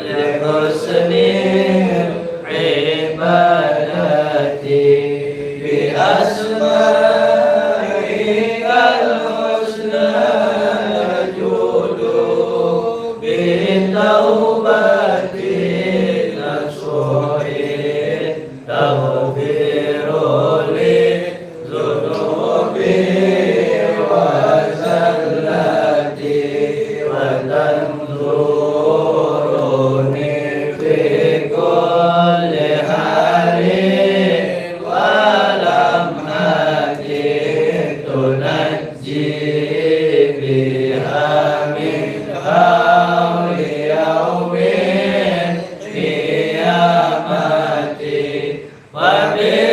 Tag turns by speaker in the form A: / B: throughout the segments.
A: لحسن عبادتي بأسمائك الحسنى نجود بتوبتي نصوح تغفر لي ذنوبي وزلتي وتنظرني في كل حال ولمحة تنجي بها من حول يوم قيامتي وبالمصطفى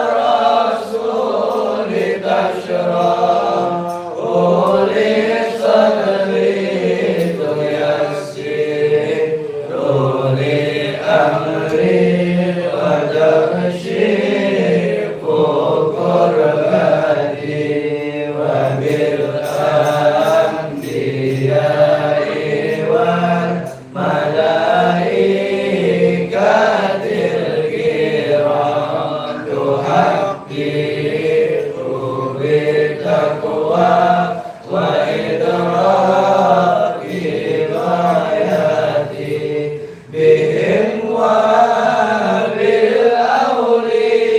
A: الرسول تشرح لي صدري تيسر لي أمري وتكشف كربتي وبالأنبياء والملائكة الكرام تحقق بالتقوى وإدراك غاياتي بهم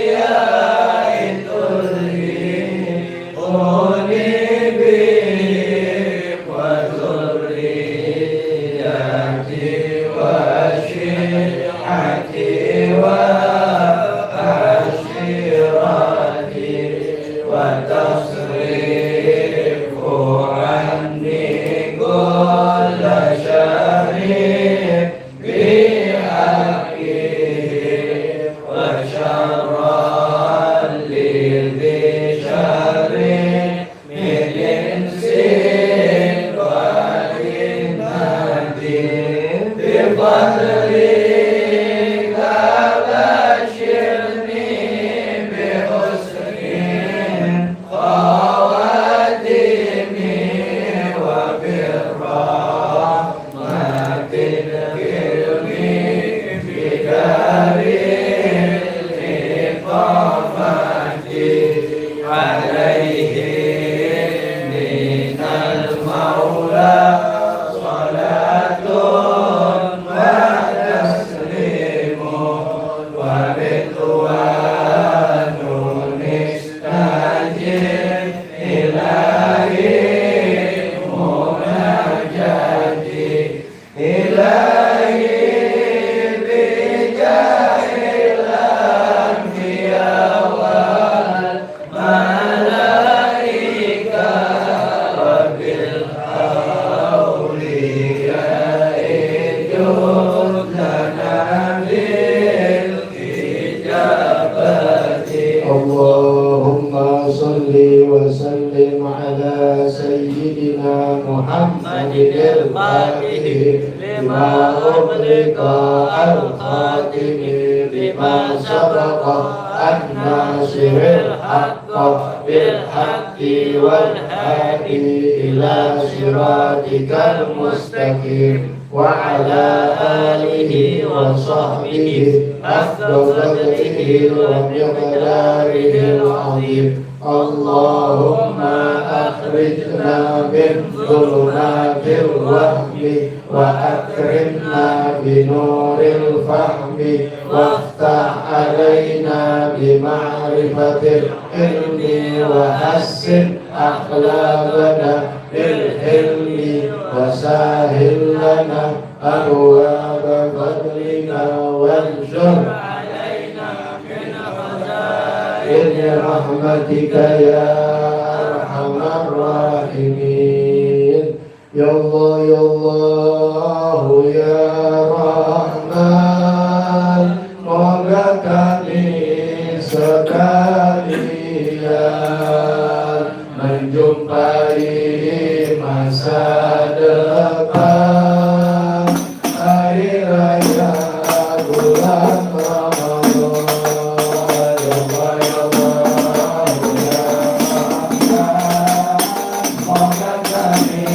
A: وبالأولياء تلهمني بهم وذرياتي وشيعتي وعشيرتي وتصرف عني كل شر بحقه وشرا لذي شر من إنس وجنة بفضلك بشرني بحسن خواتمي وبالرحمة الكريم بكريم الإقامة عليه من المولى صلاة وتسليم ورضوان نستجيب إلهي مناجاتي إلهي بجاه الأنبياء والملائكة وبالأولياء جد لنا بالإجابة.
B: اللهم صل وسلم على سيدنا محمد الفاتح لما أغلق الخاتم لما سبق الناصر الحق بالحق والهادي إلى صراطك المستقيم وعلى آله وصحبه حق قدره ومقداره العظيم. اللهم أخرجنا من ظلمات الوهم وأكرمنا بنور الفهم وافتح علينا بمعرفة العلم وحسن أخلاقنا بالحلم وسهل لنا أبواب فضلك وانشر علينا من خزائن رحمتك يا أرحم الراحمين. يا الله يا الله يا رحمن moga kami sekalian menjumpai masa depan hari raya bulan Ramadan. Ya Allah ya Allah ya Rahman moga kami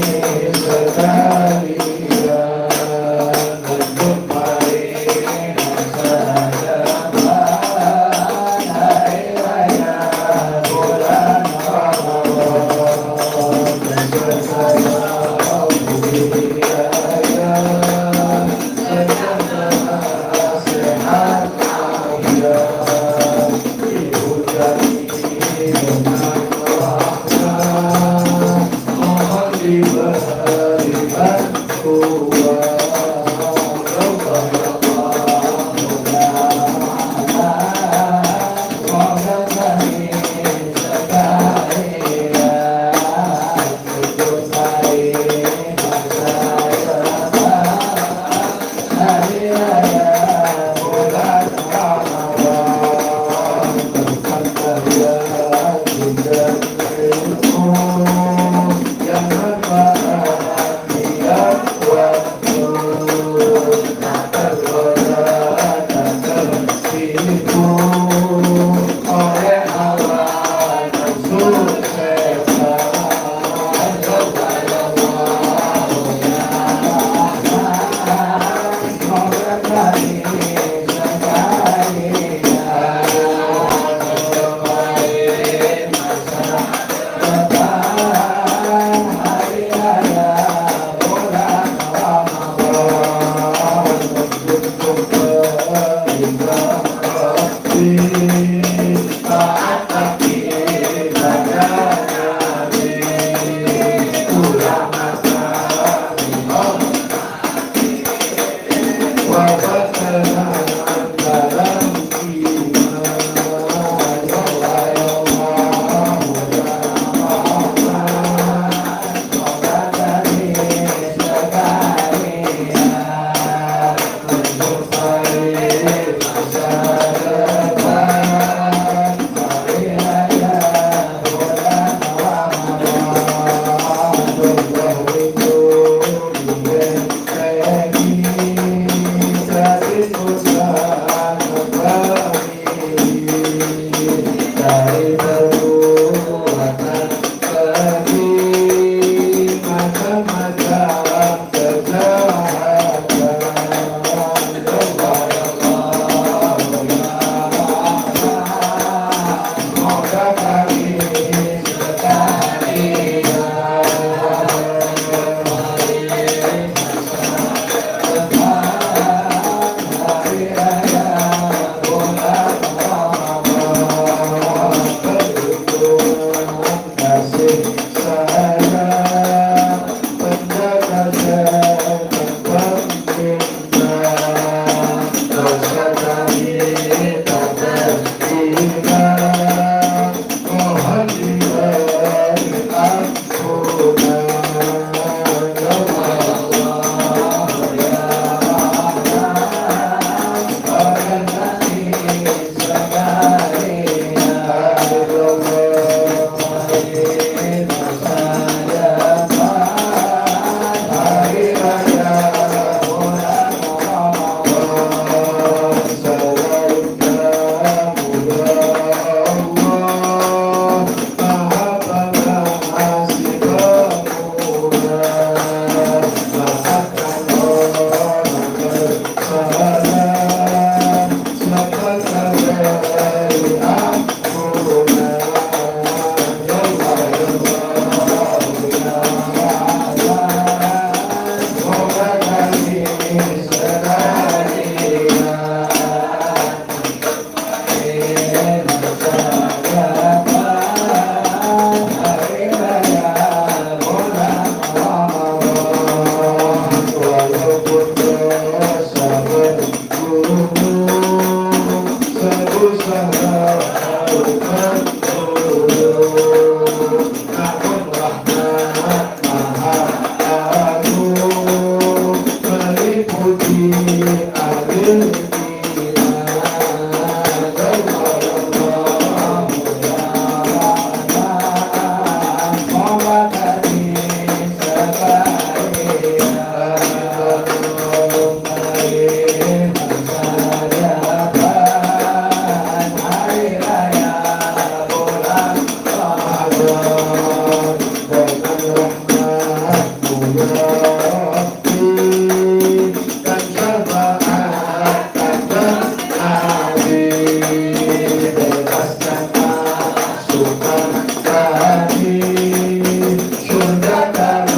B: Surga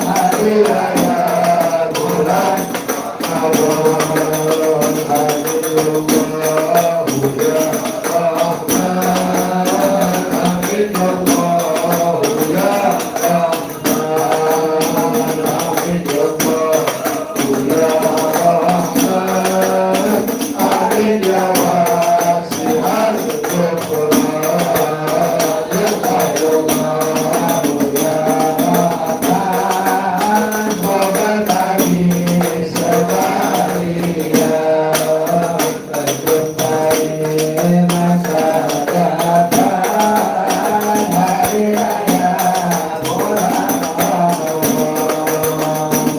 B: hari raya bulan Ramadan, Alhamdulillah ya Rahman, amin ya Allah ya Rahman, amin ya Allah ya Rahman, amin ya Wasi'al Ghufran, ya Allah ya Rahman, Mabtaghi Sabaria, terjumpai masa datang hari raya bulan Ramadan.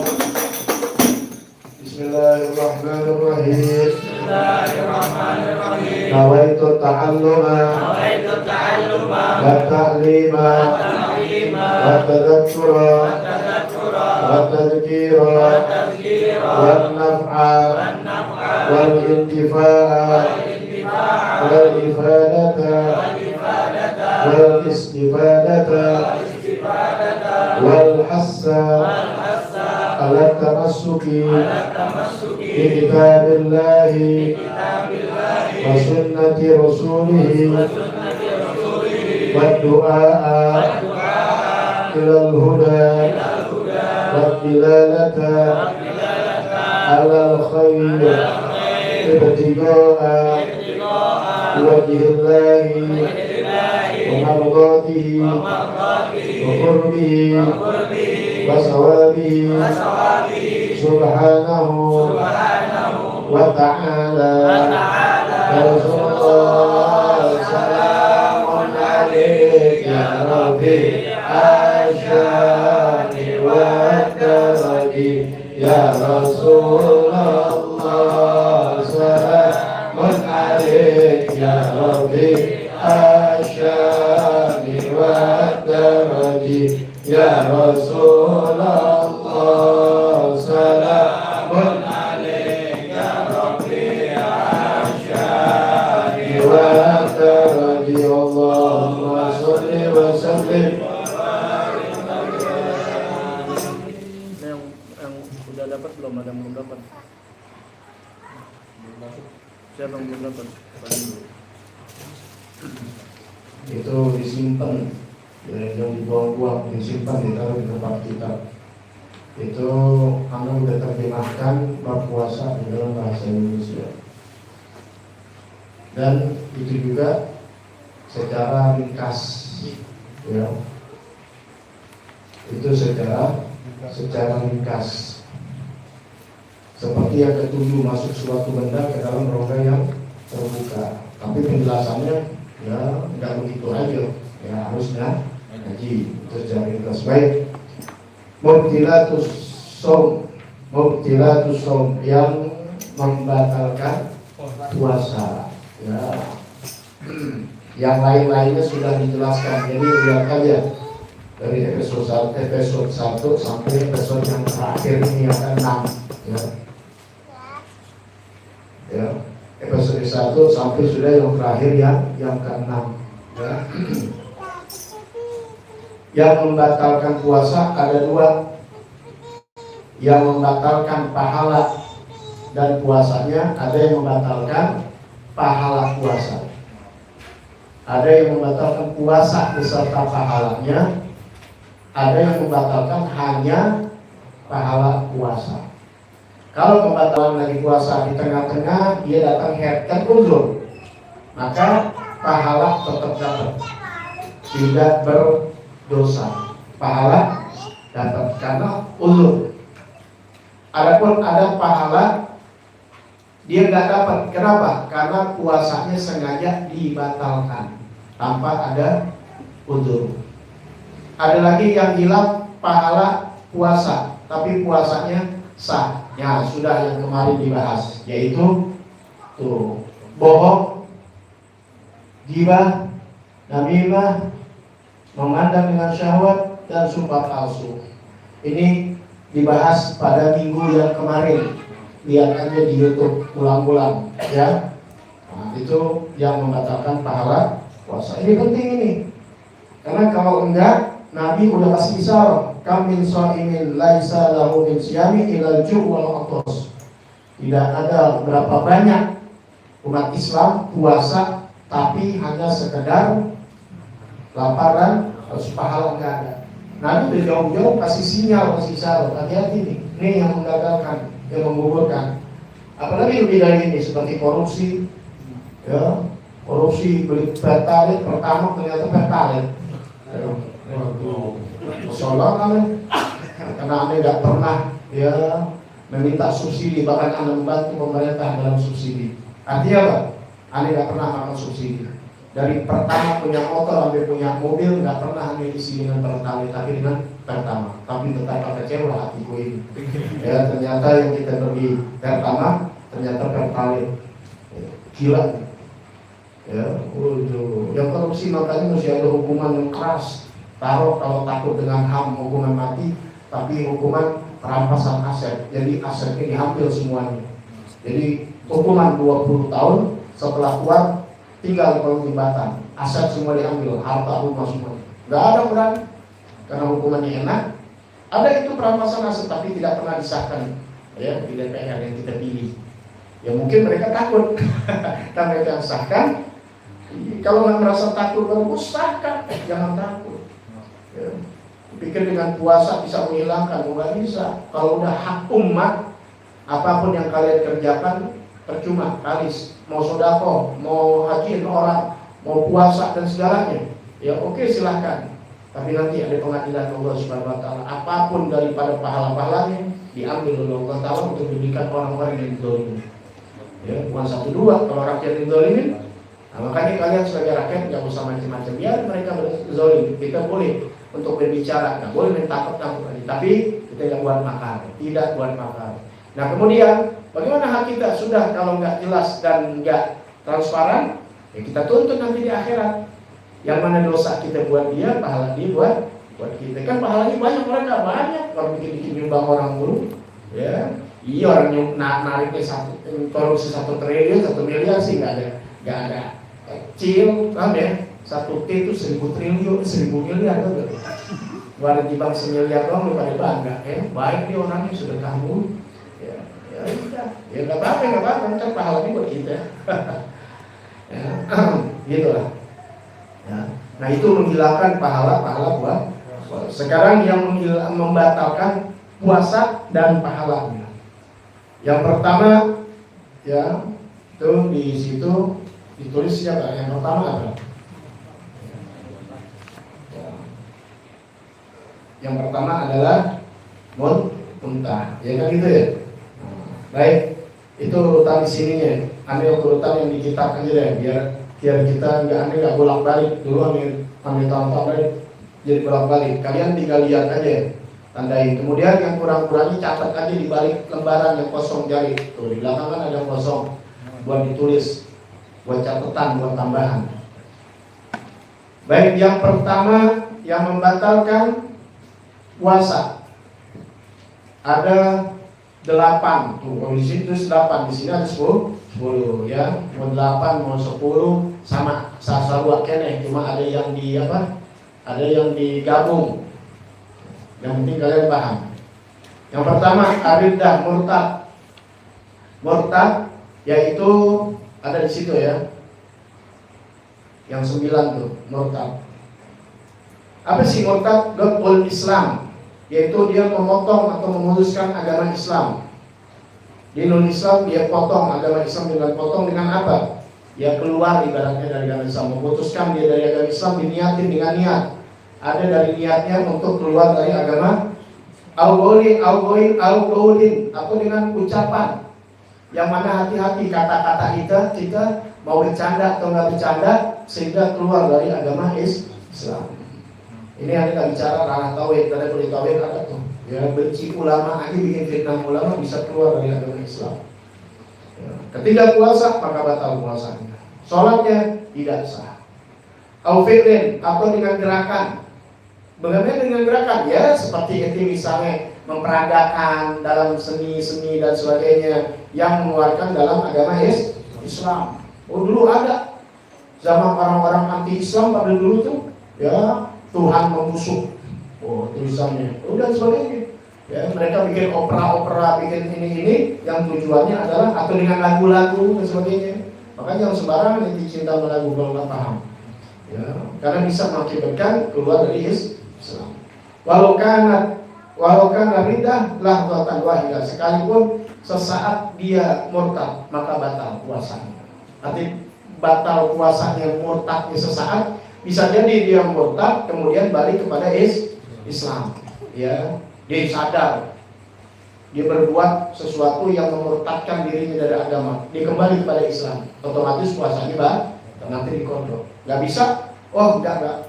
B: Bismillahirrahmanirrahim. Nawaitu ta'alluma wa ta'lima wa tadhakkura wa tadhkira wa naf'a wal intifa'a wal ifadata wal istifadata wal hassa ala tamassuki bi kitabillahi wa sunnati rasulihi wa du'a ilal huda wa dilalata alal khair ibtida'a wajhillahi wa mardatihi wa qurbihi wa sawabihi subhanahu wa ta'ala. Ya Rasulullah, salamun alaik ya Rabbi asyani wa daradi. Ya Rasulullah, salamun alaik ya Rabbi asyani wa daradi. Ya Rasulullah, salamun alaik ya Rabbi asyani wa daradi. Allahumma sholli wa sallim.
C: Yang udah dapat belum? Ada yang belum dapat? Siapa yang belum dapat?
B: Itu disimpan, yang dibuang-buang, disimpan, ditaruh di tempat kita. Itu Anda sudah terjemahkan bab puasa di dalam bahasa Indonesia. Dan itu juga secara ringkas, ya. Itu secara ringkas. Seperti yang ketujuh, masuk suatu benda ke dalam rongga yang terbuka. Tapi penjelasannya ya tidak begitu aja, ya harusnya ngaji. Itu secara ringkas. Baik. Mubtilatus shaum yang membatalkan puasa. Ya. Yang lain-lainnya sudah dijelaskan. Jadi lihat aja dari episode 1 sampai episode yang terakhir ini yang ke-6, ya. Ya, episode 1 sampai sudah yang terakhir yang ke-6, ya. Yang membatalkan puasa ada dua. Yang membatalkan pahala dan puasanya, ada yang membatalkan pahala puasa. Ada yang membatalkan puasa beserta pahalanya, ada yang membatalkan hanya pahala puasa. Kalau pembatalan lagi puasa di tengah-tengah, dia datang head kan uzur, maka pahala tetap dapat, tidak berdosa, pahala dapat karena uzur. Adapun ada pahala dia nggak dapat, kenapa? Karena puasanya sengaja dibatalkan tanpa ada uzur. Ada lagi yang hilang pahala puasa, tapi puasanya sah. Ya sudah yang kemarin dibahas, yaitu tuh bohong, ghibah, namimah, memandang dengan syahwat, dan sumpah palsu. Ini dibahas pada minggu yang kemarin. Lihat aja di YouTube ulang-ulang, ya. Nah, itu yang membatalkan pahala puasa. Ini penting ini. Karena kalau enggak, Nabi udah kasih isyarat, kam min shaimin laisa lahu min siyami ilal ju' wal atos. Tidak ada berapa banyak umat Islam puasa tapi hanya sekedar lapar dan harus pahala, enggak ada. Nabi udah jauh-jauh kasih sinyal, kasih isyarat, hati-hati nih, ini yang menggagalkan, yang menggugurkan. Apalagi lebih dari ini, seperti korupsi, ya, korupsi beli pertalite pertama ternyata pertalite. Masalah kan, karena Anda nggak pernah ya meminta subsidi, bahkan Anda membantu pemerintah dalam subsidi. Artinya apa? Anda nggak pernah makan subsidi. Dari pertama punya motor sampai punya mobil, nggak pernah Anda isi dengan pertalite, tapi dengan pertama. Tapi tetap kecewa hatiku ini. Ya ternyata yang kita beli pertama ternyata pertalite. Gila. Ya, yang korupsi makanya mesti ada hukuman yang keras. Taruh kalau takut dengan HAM hukuman mati, tapi hukuman perampasan aset. Jadi asetnya diambil semuanya. Jadi hukuman 20 tahun, setelah keluar tinggal kolong jembatan, aset semua diambil, harta rumah semua. Gak ada berani, karena hukumannya enak. Ada itu perampasan aset tapi tidak pernah disahkan ya di DPR yang kita pilih. Ya mungkin mereka takut, karena mereka sahkan. Kalau nggak merasa takut, bagus sahkan, jangan takut. Ya. Pikir dengan puasa bisa menghilangkan, nggak bisa. Kalau udah hak umat, apapun yang kalian kerjakan percuma, kalis. Mau sodako, mau hajiin orang, mau puasa dan segalanya, ya oke silahkan. Tapi nanti ada pengadilan Allah Subhanahu Wa Taala. Apapun daripada pahala-pahalanya diambil oleh Allah Taala untuk diberikan orang-orang yang dizalimi. Ya, bukan 1 2 kalau rakyat dizalimi. Nah, makanya kalian sebagai rakyat nggak usah macam-macam. Biar mereka berzalim, kita boleh untuk berbicara, nggak boleh mentakut-takut lagi. Tapi kita yang buat makar, tidak buat makar. Nah kemudian bagaimana hak kita sudah kalau nggak jelas dan nggak transparan, ya kita tuntut nanti di akhirat. Yang mana dosa kita buat dia, pahala dia buat kita. Kan pahalanya banyak, orang nggak banyak kalau bikin nyumbang orang mulu, ya. Iya orang nariknya korupsi 1 triliun, 1 miliar sih nggak ada kecil, kan ya? 1 T itu 1000 triliun, 1000 miliar kan? Warga di bank 1 miliar doang lu pada bangga, baik dia orangnya sudah kamu. Ya udah, ya nggak apa-apa, kan pahalanya buat kita. Ya, gitulah. Ya. Nah itu menghilangkan pahala buat. Sekarang yang membatalkan puasa dan pahalanya. Yang pertama, ya itu di situ ditulis siapa? Yang pertama apa? Ya. Yang pertama adalah muntah, ya kan gitu ya. Baik, itu urutan di sininya. Ambil urutan yang di kitab aja deh, biar kita nggak bolak-balik. Dulu ambil tahun-tahun jadi bolak-balik. Kalian tinggal lihat aja, tandain. Kemudian yang kurang-kurangnya catat aja di balik lembaran yang kosong jari. Tuh di belakang kan ada kosong buat ditulis, buat catatan, buat tambahan. Baik, yang pertama yang membatalkan puasa ada 8 tuh, kalau di sini tulis 8, di sini ada 10 ya, mau 8 mau 10 sama sasa kene, cuma ada yang di apa? Ada yang digabung. Yang penting kalian paham. Yang pertama aridah murtad yaitu ada di situ ya. Yang 9 tuh murtad. Apa sih murtad? Gol Islam, yaitu dia memotong atau memutuskan agama Islam. Di non-Islam dia potong agama Islam dengan apa? Dia keluar ibaratnya dari agama Islam, memutuskan dia dari agama Islam, diniatin dengan niat. Ada dari niatnya untuk keluar dari agama al-qaulin atau dengan ucapan. Yang mana hati-hati kata-kata kita mau bercanda atau nggak bercanda sehingga keluar dari agama Islam. Ini ada nggak bicara ranah tauhid, ada kulit tauhid ada tuh. Ya benci ulama aja bikin fitnah ulama bisa keluar dari agama Islam. Ya. Ketika puasa maka batal puasanya. Sholatnya tidak sah. Au-fi'lin atau dengan gerakan. Bagaimana dengan gerakan? Ya seperti itu misalnya memperagakan dalam seni-seni dan sebagainya yang mengeluarkan dalam agama Islam. Oh dulu ada zaman orang-orang anti Islam pada dulu tuh ya Tuhan membusuk. Oh, tulisannya. Udah sebagainya. Ya, mereka bikin opera-opera, bikin ini yang tujuannya adalah atau dengan lagu-lagu dan sebagainya. Makanya yang sembarangan yang dicinta sama lagu kalau nggak paham. Ya, karena bisa mengakibatkan keluar dari Islam. Walau kan ridah lahzatan wahidah, sekalipun sesaat dia murtad maka batal puasanya. Arti batal puasanya murtadnya sesaat, bisa jadi dia murtad kemudian balik kepada Islam. Ya, dia sadar dia berbuat sesuatu yang memurtadkan dirinya dari agama, dia kembali kepada Islam, otomatis puasanya nanti dikodok. Nggak bisa, enggak,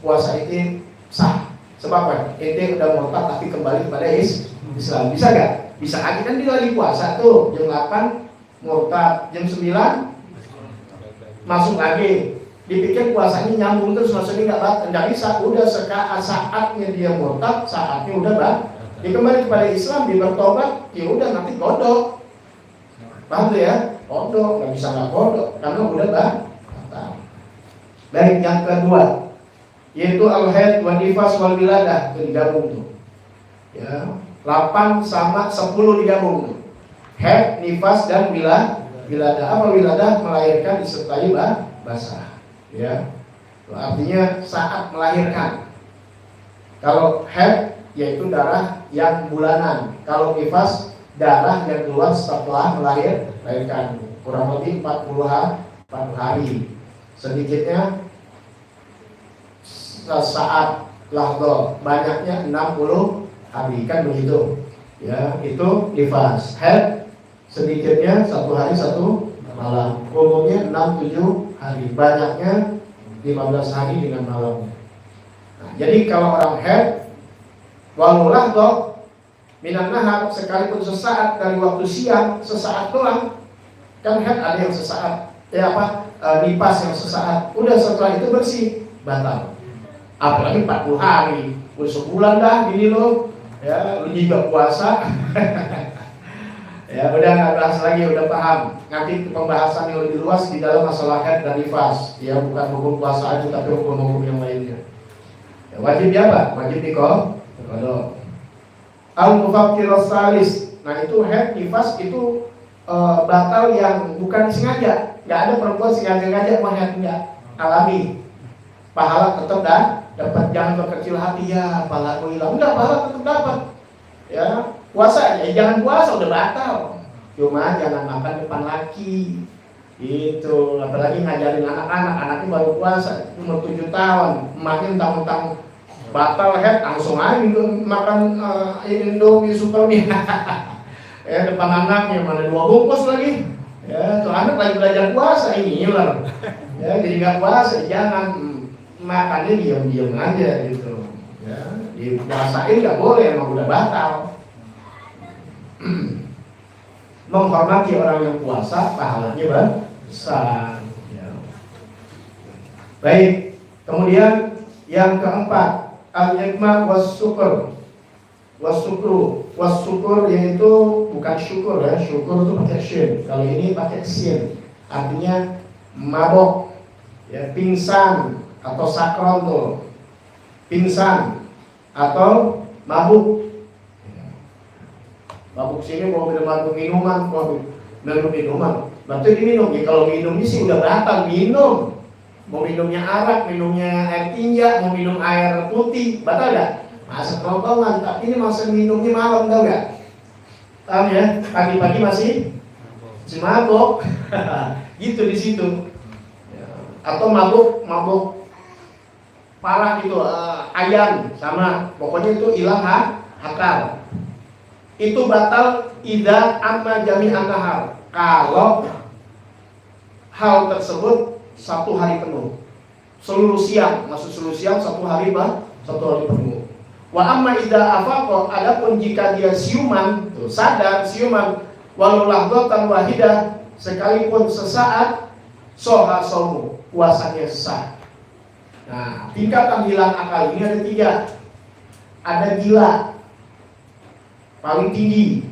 B: puasa itu sah. Sebab apa? Ente udah murtad tapi kembali kepada Islam. Bisa nggak? Bisa aja kan dia lagi puasa tuh, jam 8 murtad, jam 9 masuk lagi. Dipikir puasanya nyambung terus, maksudnya nggak bisa. Udah saatnya dia murtad, saatnya udah dia kembali kepada Islam, dia bertobat, ya udah nanti kodok. Paham tuh ya? Kodok, nggak bisa nggak kodok karena udah batal. Baik, yang kedua yaitu al-haid wa nifas wal wiladah, digabung tuh. Ya, 8 sama 10 digabung tuh. Haid, nifas dan wiladah. Apa wiladah? Melahirkan disertai basah. Ya. Artinya saat melahirkan. Kalau haid yaitu darah yang bulanan. Kalau nifas darah yang keluar setelah melahirkan. Kurang lebih 40 hari. Sedikitnya saat lahdo, banyaknya 60 hari, kan begitu ya. Itu nifas. Haid sedikitnya 1 hari 1 malam, umumnya 6-7 hari, banyaknya 15 hari dengan malamnya. Nah, jadi kalau orang haid walau lahdo minan nahar, sekalipun sesaat dari waktu siang, sesaat doang. Kan haid ada yang sesaat, nifas yang sesaat, udah setelah itu bersih, batal. Apalagi 40 hari, udah sebulan dah gini loh, ya lu juga puasa. Ya udah nggak bahas lagi, udah paham. Nanti pembahasan yang lebih luas di dalam masalah haid dan nifas, ya bukan hukum puasa aja tapi hukum-hukum yang lainnya. Ya, wajib ya Pak, wajib dikodok. Al-mufakkirus salis, nah itu haid nifas itu batal yang bukan sengaja. Nggak ada perempuan sengaja mau haid, enggak, alami. Pahala tetap dapat, jangan berkecil hati ya, pahala aku hilang. Enggak, pahala tetap dapat. Ya, puasa ya jangan puasa udah batal. Cuma jangan makan depan laki. Itu, apalagi ngajarin anak-anak, anaknya baru puasa umur 7 tahun, emaknya mentang-mentang batal haid langsung aja makan Indomie Supermie. Ya depan anaknya mana 2 bungkus lagi. Ya, tuh anak lagi belajar puasa ini hilang. Ya, jadi nggak puasa, jangan makannya diam-diam aja gitu. Ya, dipuasain nggak boleh, emang udah batal. Menghormati orang yang puasa, pahalanya besar. Ya. Baik, kemudian yang keempat, al-nikmah was-syukur. Was-syukur yaitu bukan syukur ya, syukur itu pakai shin. Kalau ini pakai sin, artinya mabok, ya, pingsan atau sakron tuh, pingsan atau mabuk. Mabuk sini mau minuman, minuman. Berarti diminum. Ya, kalau minumnya sih udah batal minum. Mau minumnya arak, minumnya air tinja, mau minum air putih, batal gak? Masa kerongkongan, tapi ini masa minumnya malam, tau gak? Paham ya? Pagi-pagi masih mabuk. Gitu di situ. Atau mabuk parah gitu, ayam sama, pokoknya itu hilang akal. Itu batal idza amma jami'an nahar, kalau hal tersebut 1 hari penuh, seluruh siang, maksud seluruh siang 1 hari penuh. Wa amma idza afaqa, adapun jika dia siuman, sadar siuman, walau lahdzatan wahidah, sekalipun sesaat, soha saumu, puasanya sah. Nah, tingkatan hilang akal ini ada 3. Ada gila, paling tinggi,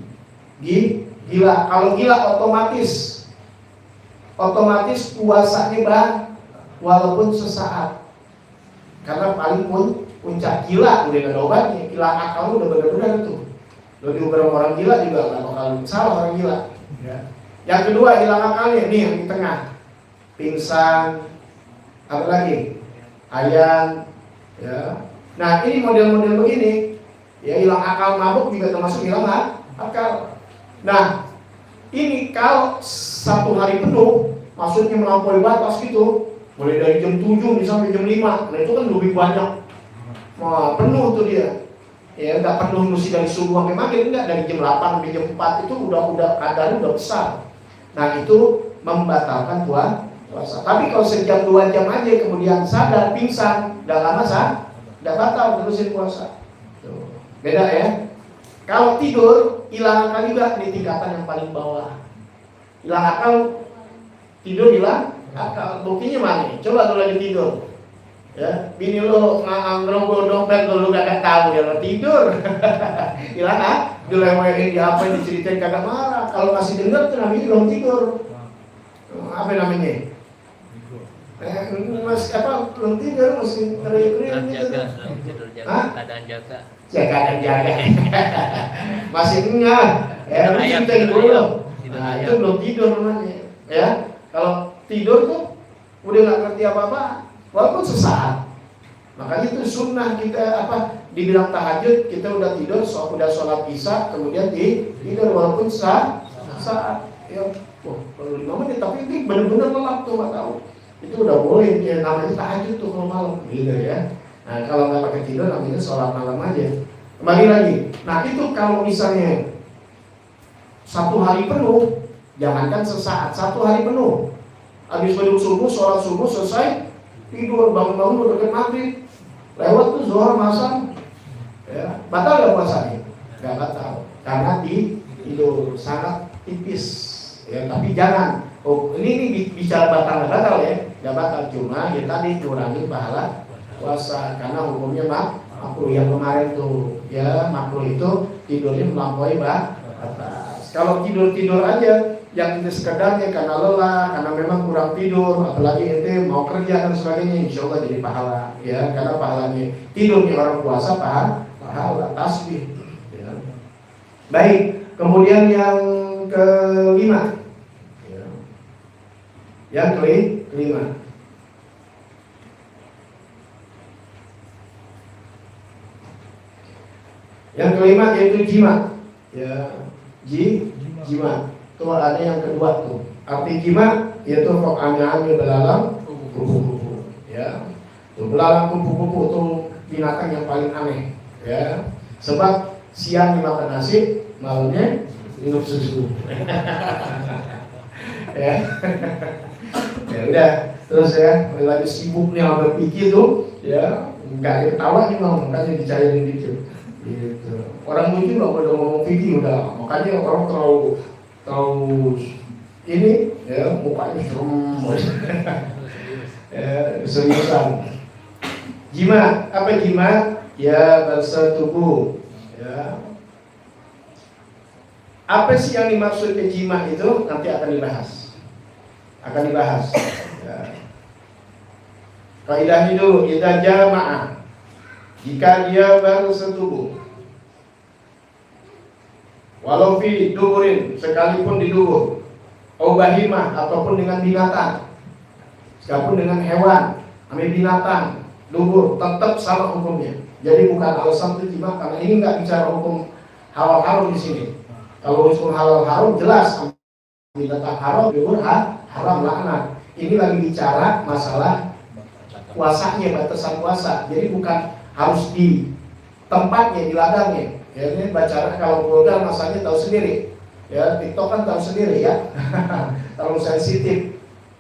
B: gila. Kalau gila otomatis puasanya walaupun sesaat. Karena paling puncak gila udah gak ada obatnya, hilang akal udah benar-benar itu. Lo diuber orang gila juga nggak bakal salah orang gila. Ya. Yang kedua hilang akalnya nih yang di tengah, pingsan, apa lagi, ayan, ya. Nah ini model-model begini, ya hilang akal, mabuk juga termasuk hilang akal. Nah ini kalau 1 hari penuh, maksudnya melampaui batas gitu, mulai dari jam 7 sampai jam 5, nah itu kan lebih banyak. Wah, penuh tuh dia. Ya nggak penuh mesti dari subuh sampai maghrib, enggak, dari jam 8 sampai jam 4 itu udah kadarnya udah besar. Nah itu membatalkan puasa. Tapi kalau sejam 2 jam aja kemudian sadar pingsan, udah lama udah batal terusin puasa. Tuh. Beda ya. Kalau tidur hilang akal juga di tingkatan yang paling bawah. Hilang akal, tidur hilang akal. Buktinya mana? Coba kalau lagi tidur, ya, bini lo ngerogol dompet lo kagak tahu ya lo tidur. Hilang dilewain di apa yang diceritain kagak marah. Kalau masih denger tuh namanya belum tidur. Apa namanya? Mas apa belum tidur masih teriak-teriak gitu.
D: Tidur jaga, keadaan jaga.
B: Keadaan jaga. Masih enggak. Ya, kita dulu. Nah, itu belum tidur namanya. Ya, kalau tidur tuh udah nggak ngerti apa-apa, walaupun sesaat. Makanya itu sunnah kita dibilang tahajud, kita udah tidur, udah sholat isya, kemudian tidur walaupun saat. Ya, kalau 5 menit, tapi itu benar-benar lelap tuh, nggak tahu. Itu udah boleh, ya namanya tahajud tuh kalau malam, gitu ya. Nah kalau nggak pakai tidur, namanya sholat malam aja. Kembali lagi. Nah itu kalau misalnya 1 hari penuh, jangankan sesaat, 1 hari penuh. Habis beduk subuh, sholat subuh selesai, tidur, bangun-bangun udah deket maghrib, lewat tuh zuhur masam, ya batal nggak puasanya? Nggak batal, karena tidur sangat tipis. Ya tapi jangan. Oh ini bicara batal nggak batal ya? Nggak batal, cuma ya tadi kurangi pahala puasa karena hukumnya makruh yang kemarin tuh ya, makruh itu tidurnya melampaui batas. Kalau tidur aja yang itu sekedarnya karena lelah, karena memang kurang tidur, apalagi itu mau kerja dan sebagainya, insya Allah jadi pahala ya, karena pahalanya tidurnya orang puasa pahala tasbih ya. Baik, kemudian yang kelima ya. Yang kelima yaitu jima ya, jima itu ada yang kedua tuh, arti jima yaitu pokoknya ambil belalang kupu-kupu ya. Tuh belalang kupu-kupu itu binatang yang paling aneh ya, sebab siang dimakan nasi, malamnya minum susu. Ya. Ya udah, terus ya lagi sibuk nih berpikir tuh ya, nggak ketawa nih mau, makanya dicairin dikit gitu. Orang lucu nggak boleh ngomong fikih udah, makanya orang terlalu ini ya mukanya serem. Ya, seriusan. Jima, apa jima? Ya bersetubuh ya. Apa sih yang dimaksud ke jima itu nanti akan dibahas. Ya. Kaidahnya dulu, idza jama'a, jika dia bersetubuh, walau fi duburin, sekalipun di dubur, au bahimah, ataupun dengan binatang, sekalipun dengan hewan, ambil binatang, dubur, tetap sama hukumnya. Jadi bukan alasan itu jima, karena ini nggak bicara hukum halal haram di sini. Kalau hukum halal haram jelas, binatang haram, dubur haram laknat. Ini lagi bicara masalah puasanya, batasan puasa. Jadi bukan harus di tempatnya, di ladangnya. Ya, ini baca kalau vulgar masanya tahu sendiri. Ya, TikTok kan tahu sendiri ya. Terlalu sensitif.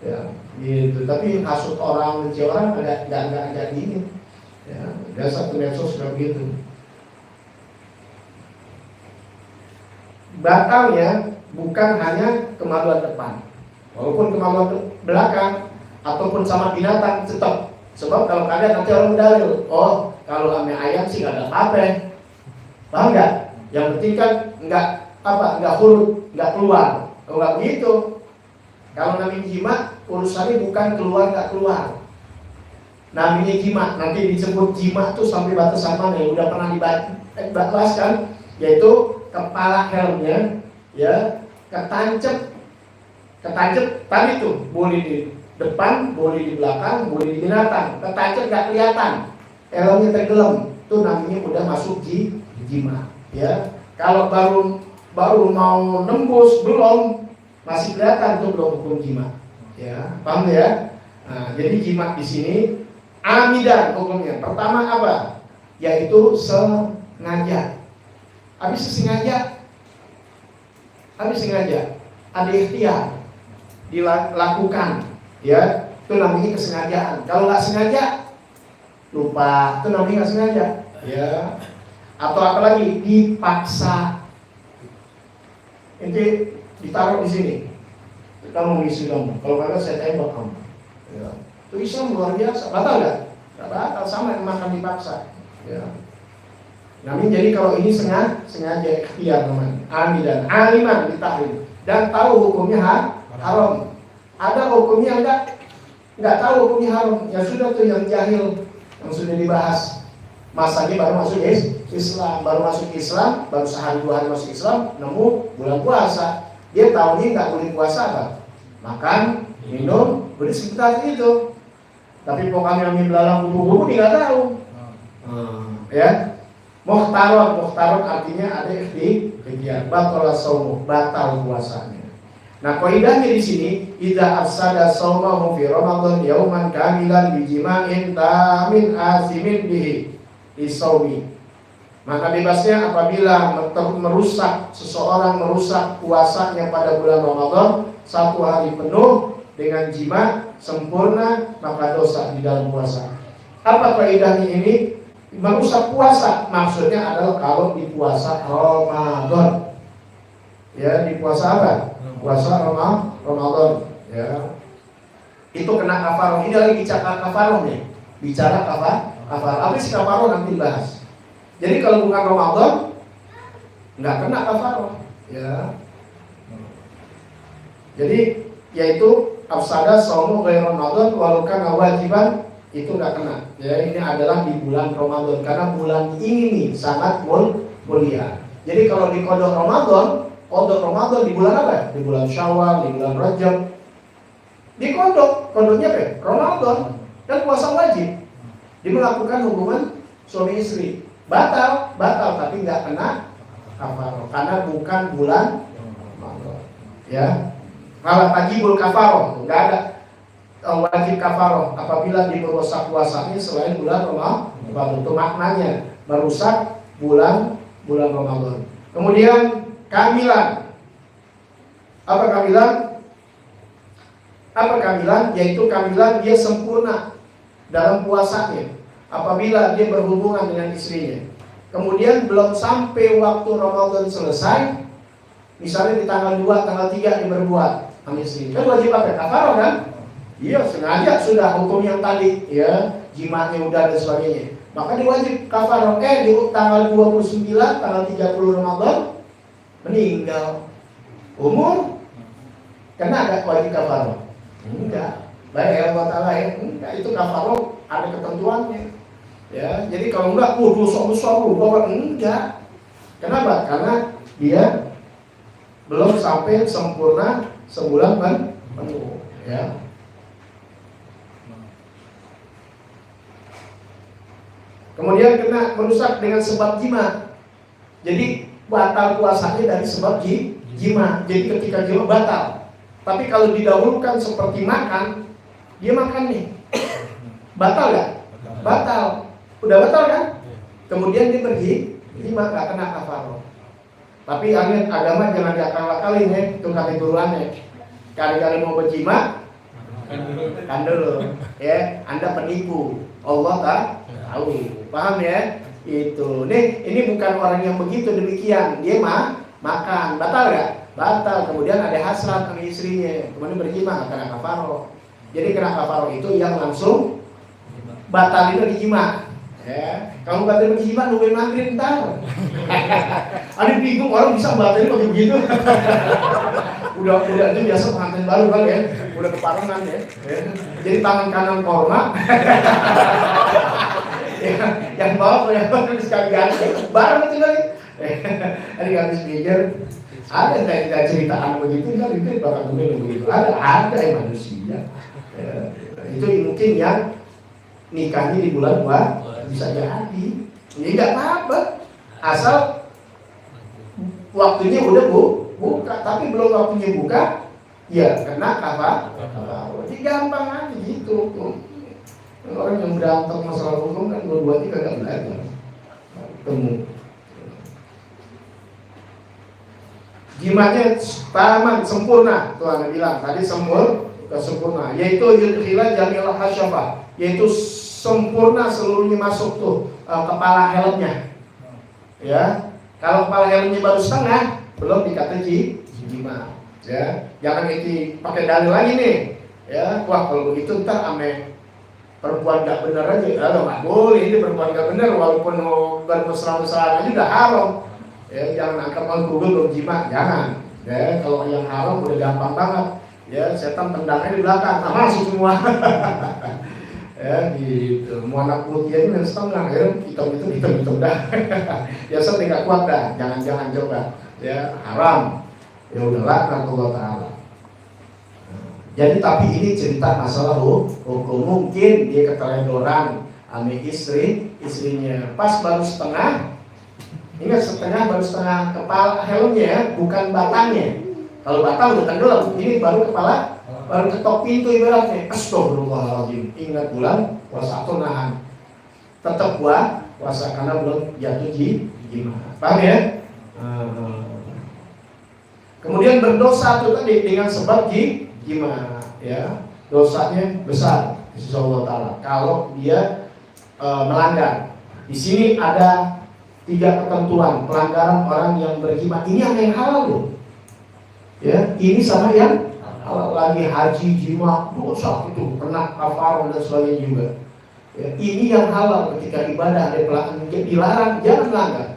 B: Ya, gitu. Tapi hasut orang, benci orang enggak ini. Ya, ada satu medsos kayak begitu. Batalnya bukan hanya kemaluan depan, walaupun kemaluan belakang ataupun sama binatang tetap. Sebab kalau kalian nanti orang mendalil, oh kalau ame ayam sih nggak ada apa-apa, paham nggak? Yang penting kan nggak huruf, nggak keluar. Kalau nggak begitu, kalau namanya jima urusannya bukan keluar nggak keluar, namanya jima. Nanti disebut jima tuh sampai batasan mana ya? Udah pernah dibahas kan? Yaitu kepala helmnya ya ketancep tadi tuh, boleh di depan, boleh di belakang, boleh di binatang. Ketancep gak kelihatan, helmnya tenggelam, itu namanya udah masuk jima ya. Kalau baru mau nembus belum, masih kelihatan tuh belum hukum jima ya, paham ya? Nah, jadi jima di sini amidan hukumnya. Pertama apa? Yaitu sengaja. Habis sengaja, ada ikhtiar dilakukan, ya itu namanya kesengajaan. Kalau nggak sengaja, lupa, itu namanya nggak sengaja, ya. Atau apalagi dipaksa, ini ditaruh di sini, kamu ngisi kamu. Kalau kagak saya tembak kamu. Ya. Itu Islam luar biasa, batal nggak? Nggak batal, sama yang makan dipaksa, ya. Namun jadi kalau ini sengaja ikhtiar namanya, amidan, aliman ditahrim dan tahu hukumnya haram. Ada hukumnya enggak tahu hukumnya haram. Ya sudah tuh yang jahil yang sudah dibahas. Masanya baru masuk Islam, baru sehari dua hari masuk Islam, nemu bulan puasa. Dia tahunya enggak boleh puasa apa? Makan, minum, boleh sekitar itu. Tapi pokoknya yang belalang bumbu-bumbu dia enggak tahu. Ya. Muhtaron artinya ada ikhtiar, batal shaumuh, batal puasanya. Nah, kaidahnya di sini, idza afsada shaumahu fi ramadan yauman kamilan bi jima'in tamin asimin bihi di shaumi. Maka bebasnya apabila seseorang merusak puasanya pada bulan Ramadan satu hari penuh dengan jima sempurna, maka dosa di dalam puasa. Apa kaidahnya ini? Merusak puasa maksudnya adalah kalau di puasa Ramadan, ya di puasa apa? Puasa Ramadan, ya itu kena kafaroh. Ini lagi bicara kafaroh nih, bicara kafaroh. Apa sih kafaroh nanti bahas. Jadi kalau bukan Ramadan nggak kena kafaroh, ya. Jadi yaitu afsada shaumu ghairu Ramadan walau kana wajiban, itu nggak kena. Ya, ini adalah di bulan Ramadan karena bulan ini sangat mulia. Jadi kalau di kodok Ramadan di bulan apa? Di bulan Syawal, di bulan Rajab. Di kodoknya apa? Ramadan dan puasa wajib. Dia melakukan hubungan suami istri. Batal tapi nggak kena kafaroh karena bukan bulan Ramadan. Ya. Kalau tajibul kafaroh nggak ada wajib kafaroh apabila merusak puasanya selain bulan Ramadan. Itu maknanya merusak bulan Ramadan. Kemudian kamilan. Apa kamilan? Yaitu kamilan dia sempurna dalam puasanya apabila dia berhubungan dengan istrinya. Kemudian belum sampai waktu Ramadan selesai, misalnya di tanggal 2, tanggal 3 dia berbuat sama istrinya. Kan wajib apa? Kafaroh kan? Iya, sengaja sudah hukum yang tadi, ya, jimanya udah dan sebagainya. Maka diwajib kafaroh. Di tanggal 29, tanggal 30 Ramadan meninggal. Umur kena ada wajib kafaroh? Enggak. Baik Allah Ta'ala enggak, itu kafaroh ada ketentuannya. Ya, jadi kalau enggak dosa besar bahwa enggak. Kenapa? Karena dia belum sampai sempurna sebulan penuh, ya. Kemudian kena merusak dengan sebab jima. Jadi batal puasanya dari sebab jima. Jadi ketika jima batal. Tapi kalau didahulukan seperti makan, dia makan nih. Batal gak? Batal. Udah batal kan? Kemudian dia pergi, jima gak kena kafaroh. Tapi agama jangan diakal-akalin ya, itu kata guruannya. Kali-kali mau berjima, kan dulu. Ya, Anda penipu. Allah tak tahu. Paham ya? Itu. Ini bukan orang yang begitu demikian. Dia makan. Batal gak? Batal. Kemudian ada hasrat sama istrinya. Kemudian berjima kena kafaroh. Jadi kena kafaroh itu yang langsung batal itu dijima. Ya, kamu batal berjima nungguin maghrib ntar. Ada bingung orang bisa batalin pakai begitu. udah itu biasa pengantin baru kan ya, udah keparengan ya. Jadi tangan kanan korma, yang bawah yang sekali ganti, bareng itu lagi. Ini habis pikir, ada yang kayak ceritaan begitu kan itu bakal begitu. Ada yang manusia. Itu mungkin yang nikahnya di bulan bisa jadi. Ini nggak apa-apa, asal waktunya udah buka, tapi belum waktunya buka, ya kena apa? Jadi gampang aja gitu. Orang yang berantem masalah hukum kan dua-duanya kagak belajar. Temu. Jimatnya tamat sempurna, Tuhan bilang tadi sempurna, yaitu yudkhila jamil hasyafah, yaitu sempurna seluruhnya masuk tuh kepala helmnya. Ya, kalau kepala helmnya baru setengah, belum dikata jima. Ya, jangan itu pakai dalil lagi nih. Ya, wah kalau begitu ntar ame perempuan nggak benar aja, nggak boleh ini perempuan nggak benar walaupun bermesra-mesraan aja udah haram. Ya, jangan angkat Google berjima, jangan. Ya, kalau yang haram udah gampang banget. Ya, setan tendangnya di belakang, masuk semua. Ya gitu, mau anak putih aja yang setengah, ya hitam dah. Ya saya nggak kuat dah, jangan coba. Ya haram. Ya udahlah kata Allah Taala. Jadi tapi ini cerita masalah hukum, mungkin dia keteledoran ame istrinya pas baru setengah. Ingat baru setengah kepala helmnya ya, bukan batangnya. Kalau batang udah tenggelam, ini baru kepala, baru ketok pintu ibaratnya. Astagfirullahaladzim. Ingat bulan puasa atau nahan. Tetap puasa karena belum jatuh jima. Paham ya? Kemudian berdosa itu tadi dengan sebab jima, ya. Dosanya besar di sisi Allah Taala. Kalau dia melanggar. Di sini ada 3 ketentuan pelanggaran orang yang berjima. Ini yang halal loh. Ya, ini sama yang halal lagi haji jima dosa itu kena kafarah dan sebagainya juga. Ya, ini yang halal ketika ibadah ada pelanggaran dilarang, jangan melanggar.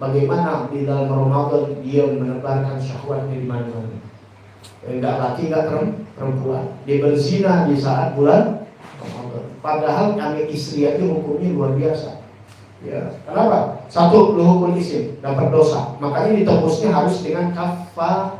B: Bagaimana di dalam Ramadan dia menebarkan syahwatnya di mana-mana. Enggak laki enggak perempuan. Dia berzina di saat bulan Ramadan. Padahal kami istri aja hukumnya luar biasa. Ya, kenapa? Satu, luhukul isim, dapat dosa. Makanya ditebusnya harus dengan kafarah.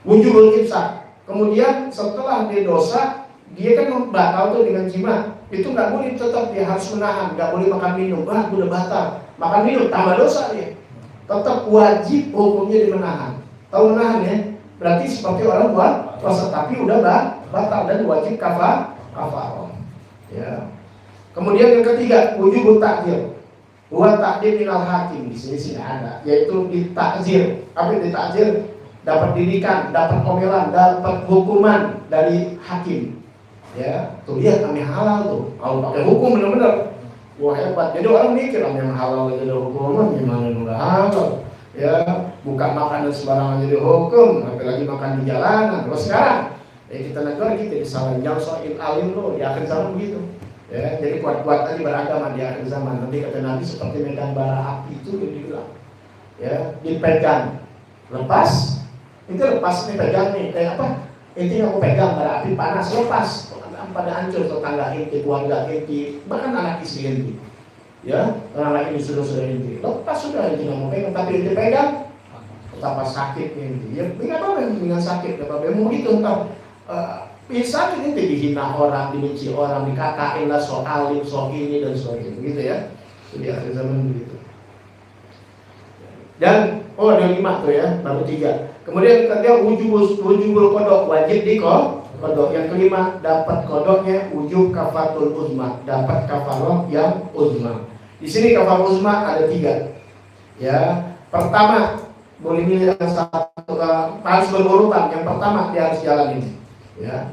B: Wujubul imsak. Kemudian setelah dia dosa, dia kan batal tuh dengan jima. Itu nggak boleh, tetap dia harus menahan, nggak boleh makan minum. Udah batal, makan minum tambah dosa dia. Tetap wajib hukumnya di menahan. Tahu menahan ya? Berarti seperti orang buat puasa tapi udah batal dan wajib kafarah. Ya. Kemudian yang ketiga, wujubul takdir. Buat takdir minal hakim, di sini ada, yaitu ditakzir. Apa yang ditakzir? Dapat didikan, dapat omelan, dapat hukuman dari hakim. Ya, tuh lihat kami halal tuh. Kalau pakai hukum benar-benar, wah hebat. Jadi orang mikir yang halal jadi hukuman gimana udah halal. Ya, bukan makan dan sembarangan jadi hukum, apalagi makan di jalanan. Kalau sekarang, kita negara kita disalahin jangan soal alim loh di akhir zaman begitu. Ya, jadi kuat-kuat aja beragama di akhir zaman. Nanti kata Nabi seperti megang bara api itu dibilang. Ya, dipegang, lepas. Itu lepas nih pegang nih, kayak apa? Inti aku pegang bara api panas, lepas. Pada hancur tetangga inti, keluarga inti, bahkan anak istri inti. Ya, anak ini sudah inti. Lepas sudah inti nggak mau pegang, tapi inti pegang, betapa sakit inti. Ya, nggak apa-apa dengan sakit, nggak apa-apa. Mau gitu entar sakit inti dihina orang, dibenci orang, dikatain lah soal alim, soal ini dan sebagainya, gitu ya. Itu di akhir zaman begitu. Dan ada 5 tuh ya, baru 3. Kemudian ketiga wujubul kodok, wajib di kodok. Yang kelima dapat kodoknya wujub kafatul uzma, dapat kafaroh yang uzma. Di sini kafaroh uzma ada 3. Ya, pertama boleh milih yang satu, harus berurutan. Yang pertama dia harus jalan ini. Ya.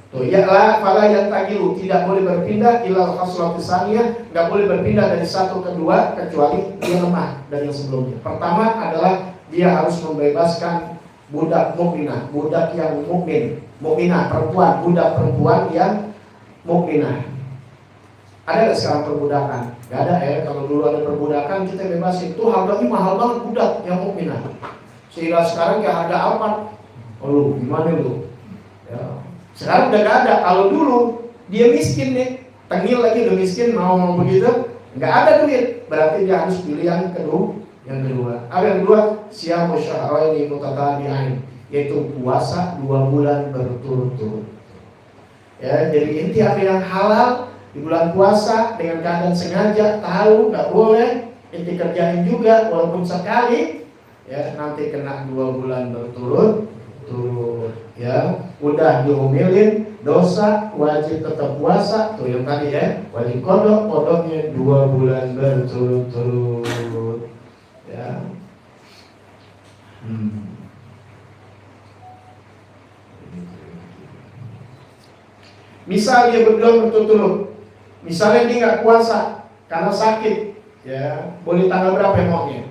B: Tuh ya lah, fala yang tagilu, tidak boleh berpindah ilal khaslati tsaniyah, enggak boleh berpindah dari satu ke dua kecuali dia lemah dari yang sebelumnya. Pertama adalah dia harus membebaskan budak mukminah, budak yang mukminah perempuan, budak perempuan yang mukminah. Ada nggak sekarang perbudakan? Gak ada ya. Kalau dulu ada perbudakan kita bebasin. Tuh harganya mahal banget budak yang mukminah. Sehingga sekarang kayak harga Alphard. Oh lu gimana lu? Ya. Sekarang udah gak ada. Kalau dulu dia miskin nih, tengil lagi udah miskin, mau begitu, nggak ada duit, berarti dia harus pilih yang kedua. Apa yang kedua? Siyamu syahraini mutatabi'ain, yaitu puasa 2 bulan berturut-turut. Ya, jadi inti apa yang halal di bulan puasa dengan keadaan sengaja tahu nggak boleh, inti kerjain juga walaupun sekali, ya nanti kena 2 bulan berturut-turut. Ya, udah diomelin dosa, wajib tetap puasa tuh yang tadi ya, wajib kodoknya 2 bulan berturut-turut ya. Misal dia berdoa berturut-turut, misalnya dia nggak puasa karena sakit ya, boleh tanggal berapa emangnya?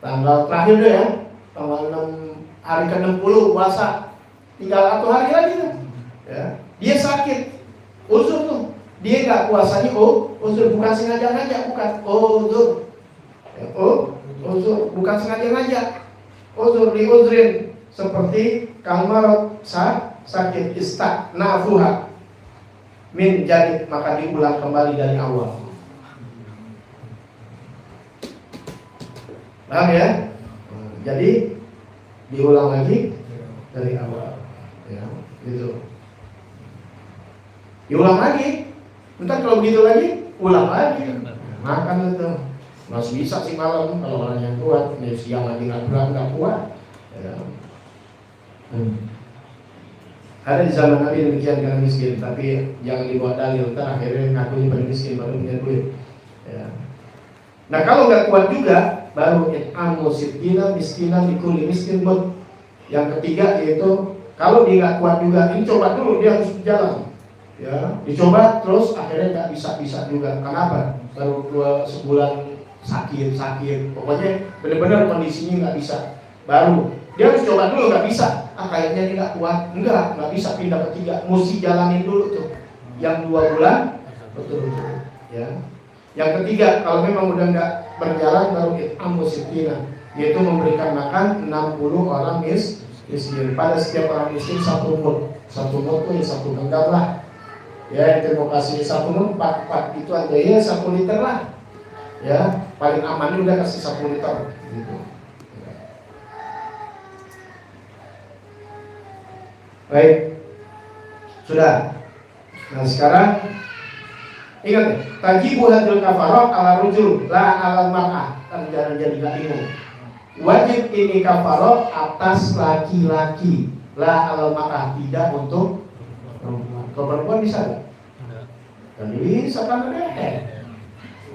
B: Tanggal terakhir deh ya, tanggal 6 hari ke-60 puasa, tinggal 1 hari lagi tuh. Ya. Dia sakit, uzur tuh. Dia nggak puasanya uzur, bukan sengaja ngajak, bukan uzur. Ya, uzur, bukan sengaja ngajak. Uzur diuzrin seperti kalmarot sakit nafuha min jadi, maka diulang kembali dari awal. Paham ya? Jadi diulang lagi dari awal, ya, gitu. Diulang lagi, entar kalau begitu lagi, ulang lagi. Makan itu, masih bisa sih malam kalau orang yang kuat. Ini siang lagi nggak kuat. Ya. Ada di zaman Nabi demikian karena miskin, tapi jangan dibuat dalil. Entar akhirnya ngakunya pada miskin baru punya duit. Ya. Nah kalau nggak kuat juga, baru it'amu sittina miskinan dikuli miskin bot. Yang ketiga yaitu kalau dia nggak kuat juga, ini coba dulu, dia harus berjalan ya, dicoba terus akhirnya nggak bisa juga. Kenapa? Baru sebulan sakit, pokoknya benar-benar kondisinya nggak bisa, baru dia harus coba dulu, nggak bisa, kayaknya dia nggak kuat, nggak bisa pindah ketiga, mesti jalanin dulu tuh yang 2 bulan betul ya. Yang ketiga, kalau memang udah nggak berjalan, baru it'amu sittina, yaitu memberikan makan 60 orang miskin. Pada setiap orang miskin 1 mud. 1 mud itu 1 genggam lah. Ya, yang mau kasih 1 mud 4 itu aja ya 1 liter lah. Ya, paling aman udah kasih 1 liter gitu. Baik. Sudah. Nah, sekarang ingat ya, tajibu hadil kafarah ala rujul la ala mar'ah. Jangan jadi gak bingung. Wajib ini kafarah atas laki-laki, la alal mar'ah, tidak untuk perempuan. Kalau perempuan bisa nggak? Kan bisa kan ada.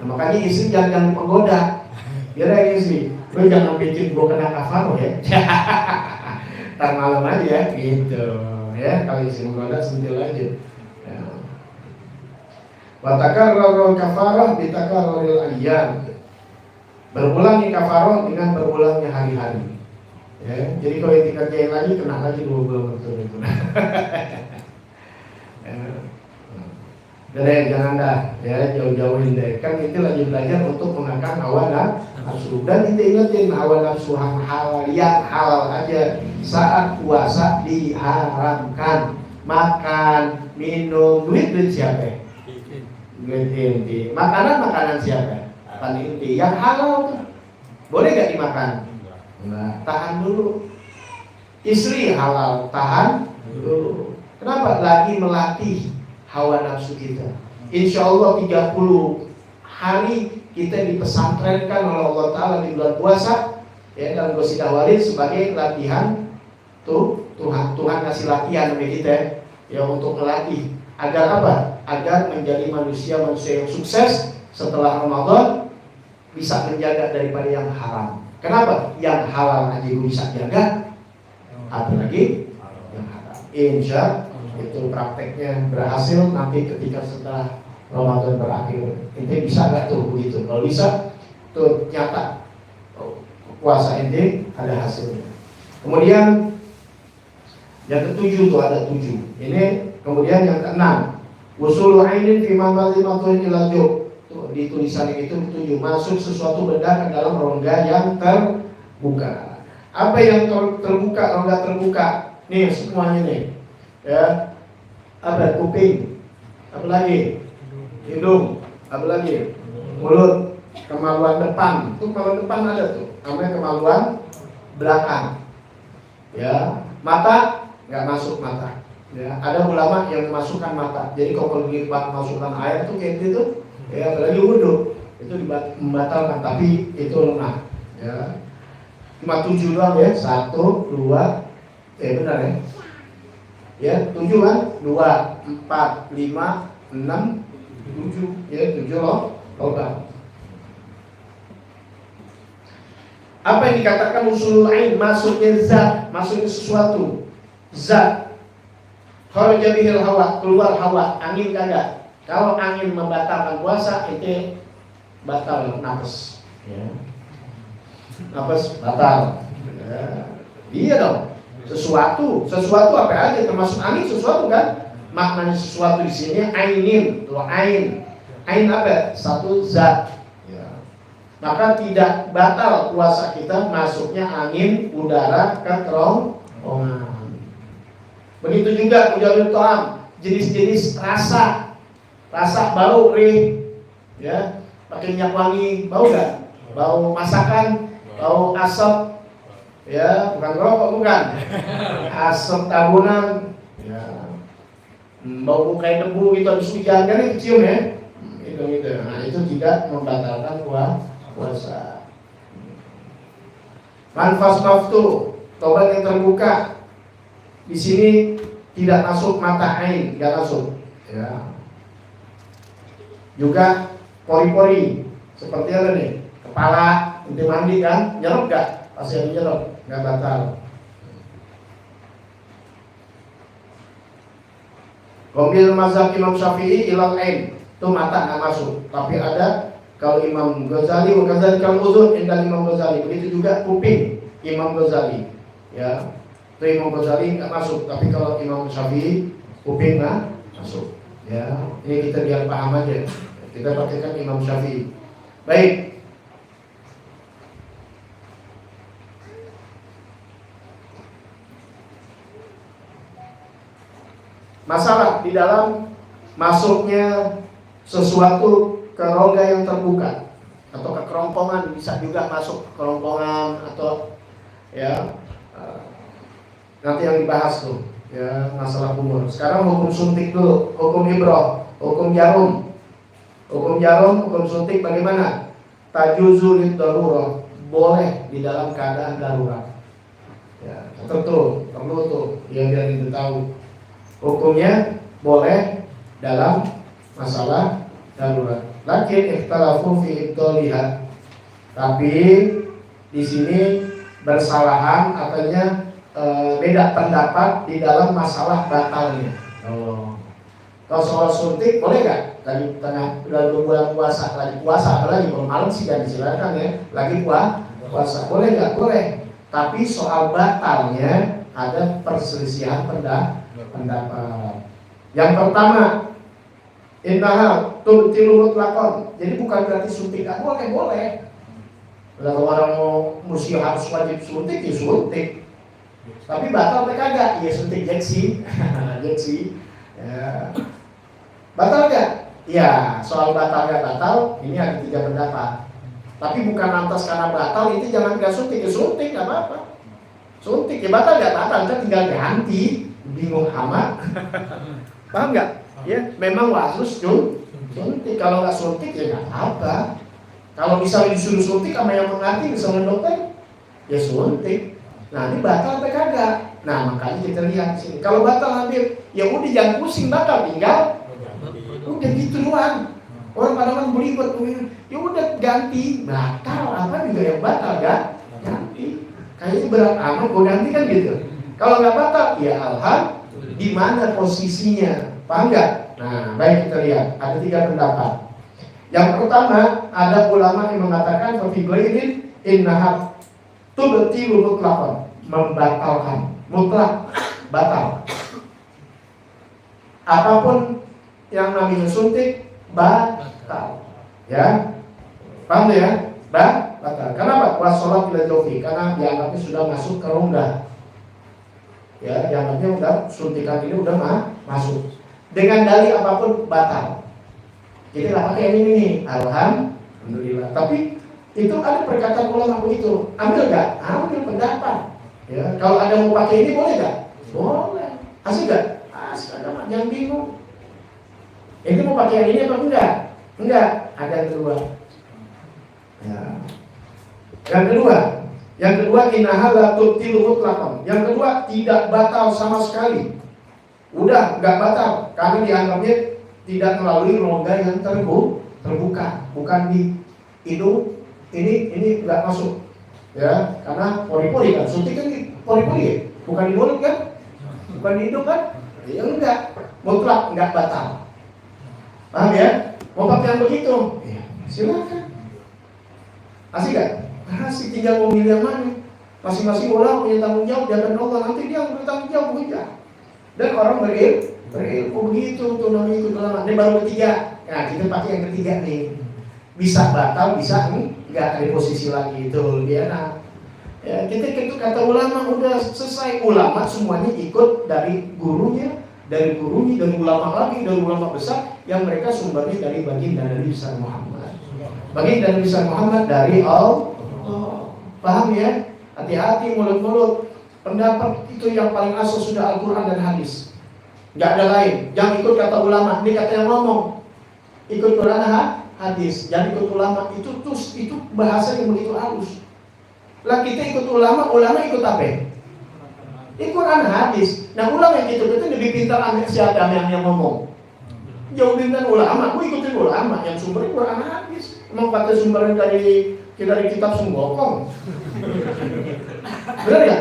B: Nah, makanya istri jangan penggoda. Biar aja istri, lu jangan bikin gua kena kafarah ya. Ntar malam aja gitu ya. Kalau istri menggoda sentil aja. Ya. Watakarrarul kafarah bitakarraril ayyam. Berulangnya kafarah dengan berulangnya hari-hari. Ya, jadi kalau yang dikerjain lagi kena lagi 2 bulan berturut-turut. Ya, jangan dah, ya jauh-jauhin deh. Kan itu lagi belajar untuk mengangkat hawa nafsu. Dan itu ingetin hawa nafsu halal yang halal aja saat puasa diharamkan. Makan, minum, duit siapa? Duit inti. Makanan siapa? Inti yang halal tuh boleh gak dimakan? Nah, tahan dulu. Istri halal, tahan dulu. Kenapa? Lagi melatih hawa nafsu kita. Insya Allah 30 hari kita dipesantrenkan oleh Allah Ta'ala di bulan puasa ya, dalam Qasidah Walid sebagai latihan tuh Tuhan kasih latihan bagi kita ya, untuk melatih agar apa? Agar menjadi manusia yang sukses setelah Ramadan, bisa menjaga daripada yang haram. Kenapa? Yang halal aja gue bisa jaga, apalagi yang haram. Insya itu prakteknya berhasil nanti ketika setelah Ramadan berakhir. Ente bisa nggak tuh begitu? Kalau bisa, tuh nyata puasa ente ada hasilnya. Kemudian yang ke-7 tuh ada 7. Ini kemudian yang ke-6, usul ainin fi mambazimatun ilajuk. Di tulisan itu 7, masuk sesuatu benda ke dalam rongga yang terbuka. Apa yang terbuka, rongga terbuka? Nih semuanya nih. Ya. Apa? Kuping. Apa lagi? Hidung. Apa lagi? Mulut. Kemaluan depan. Itu kemaluan depan ada tuh. Namanya kemaluan belakang. Ya. Mata nggak masuk mata. Ya. Ada ulama yang memasukkan mata. Jadi kalau masukkan air tuh kayak gitu, ya apalagi wudhu itu membatalkan. Tapi itu lemah. Ya. Cuma 7 doang ya. 1, 2, benar ya. Ya, 7 kan? 2, 4, 5, 6, 7. Ya, 7 loh. Logam. Apa yang dikatakan usul ain? Masuknya zat, masuknya sesuatu. Zat. Kharaja bihil hawa, keluar hawa, angin kagak. Kalau angin membatalkan puasa, itu batal nafas. Ya. Nafas batal. Ya. Iya dong. Sesuatu apa aja termasuk angin sesuatu kan? Maknanya sesuatu di sini ainin, tuh ain. Ain apa? Satu zat. Ya. Maka tidak batal puasa kita masuknya angin, udara ke kerongkongan. Begitu juga ujarul ta'am, jenis-jenis rasa bau, rih, ya, pakai minyak wangi, bau gak? Bau masakan, bau asap, ya, bukan rokok, bukan, asap tabunan, ya, bau kayak debu gitu habis hujan kan itu cium ya, itu. Nah itu tidak membatalkan puasa. Manfas naftu, tobat yang terbuka. Di sini tidak masuk mata ain, tidak masuk. Ya. Juga pori-pori, seperti apa nih? Kepala, nanti mandi kan, nyerap gak? Pasti yang nyerap, nggak batal. Komil mazhab Imam Syafi'i ilal ain, itu mata nggak masuk. Tapi ada kalau Imam Ghazali, kalau uzun indah Imam Ghazali, begitu juga kuping Imam Ghazali. Ya. Itu Imam Ghazali nggak masuk, tapi kalau Imam Syafi'i kuping nggak masuk. Ya, ini kita biar paham aja. Kita pakaikan Imam Syafi'i. Baik. Masalah di dalam masuknya sesuatu ke rongga yang terbuka atau ke kerongkongan, bisa juga masuk ke kerongkongan atau ya. Nanti yang dibahas tuh ya masalah umur. Sekarang hukum suntik dulu, hukum ibroh, hukum jarum. Hukum jarum, hukum suntik bagaimana? Tajuzu lid darurah, boleh di dalam keadaan darurat. Ya, tentu perlu tuh yang dia tahu. Hukumnya boleh dalam masalah darurat. Lakin ikhtalafu fi ibtaliha. Tapi di sini bersalahan artinya beda pendapat di dalam masalah batalnya. Kalau soal suntik boleh nggak? Tadi tengah udah bulan puasa, lagi puasa apalagi kalau malam sih kan disilakan ya. Lagi puasa boleh nggak? Boleh. Tapi soal batalnya ada perselisihan pendapat. Yang pertama, innaha tubtilu mutlaqan. Jadi bukan berarti suntik nggak boleh. Kalau orang mesti harus wajib suntik ya suntik. Tapi batal mereka kagak, ya suntik jeksi, ya. Batal gak? Ya, soal batal gak batal, ini ada 3 pendapat. Tapi bukan lantas karena batal itu jangan gak suntik, ya suntik gak apa-apa. Suntik, ya batal gak batal, kita tinggal ganti, bingung amat. Paham gak? Ya, memang wasus suntik, kalau gak suntik ya gak apa-apa. Kalau misalnya disuruh suntik sama yang mengerti, misalnya dokter, ya suntik. Nah ini batal apa kagak? Nah makanya kita lihat sini. Kalau batal hampir, ya udah jangan pusing batal, tinggal udah gitu doang. Orang pada kan beribet, ya udah ganti. Batal apa juga yang batal kan? Ganti. Kayaknya berat amat, gue ganti kan gitu. Kalau nggak batal, ya alhamdulillah. Di mana posisinya? Paham nggak? Nah baik kita lihat. Ada 3 pendapat. Yang pertama ada ulama yang mengatakan fafiqainin innaha tubtilu mutlaqan, membatalkan mutlak, batal. Apapun yang namanya suntik batal. Ya. Paham ya? batal. Kenapa? Wasolat ila jofi, karena dianggapnya sudah masuk ke rongga. Ya, dianggapnya udah suntikan ini udah masuk. Dengan dalih apapun batal. Jadi lah pakai ini nih, alhamdulillah. Tapi itu ada perkataan ulama begitu. Ambil nggak? Ambil pendapat. Ya, kalau ada mau pakai ini boleh nggak? Boleh. Asik nggak? Asik, ada jangan bingung. Ini mau pakai yang ini apa enggak? Enggak. Ada yang kedua. Ya. Yang kedua innaha la tubtilu mutlaqan. Yang kedua tidak batal sama sekali. Udah nggak batal karena dianggapnya tidak melalui rongga yang terbuka, bukan di hidung. Ini nggak masuk. Ya, karena pori-pori kan, suntik kan pori-pori ya? Bukan di mulut kan? Bukan di hidung kan? Ya enggak, mutlak enggak batal. Paham ya? Mau pakai yang begitu? Ya, silakan. Asik gak? Asik, tinggal mau milih yang mana. Masing-masing ulama punya tanggung jawab di hadapan Allah, nanti dia yang bertanggung jawab begitu. Dan orang berilmu begitu tuh namanya itu ulama. Ini baru ketiga. Nah, kita pakai yang ketiga nih. Bisa batal, bisa enggak, ada posisi lagi itu lebih enak. Ya, kita itu kata ulama udah selesai. Ulama semuanya ikut dari gurunya, dari ulama lagi, dari ulama besar yang mereka sumbernya dari baginda Nabi besar Muhammad. Baginda Nabi besar Muhammad dari Allah. Paham ya? Hati-hati mulut-mulut. Pendapat itu yang paling asal sudah Al-Quran dan hadis. Nggak ada lain. Jangan ikut kata ulama. Ini kata yang ngomong. Ikut Quran hadis. Jangan ikut ulama. Itu bahasa yang begitu halus. Lah kita ikut ulama ikut apa? Ikut Quran hadis. Nah ulama yang itu lebih pintar siapa yang ngomong. Jauh pintar ulama. Gue ikutin ulama yang sumbernya Quran hadis. Emang kata sumbernya dari kitab Sunggokong. Benar ya?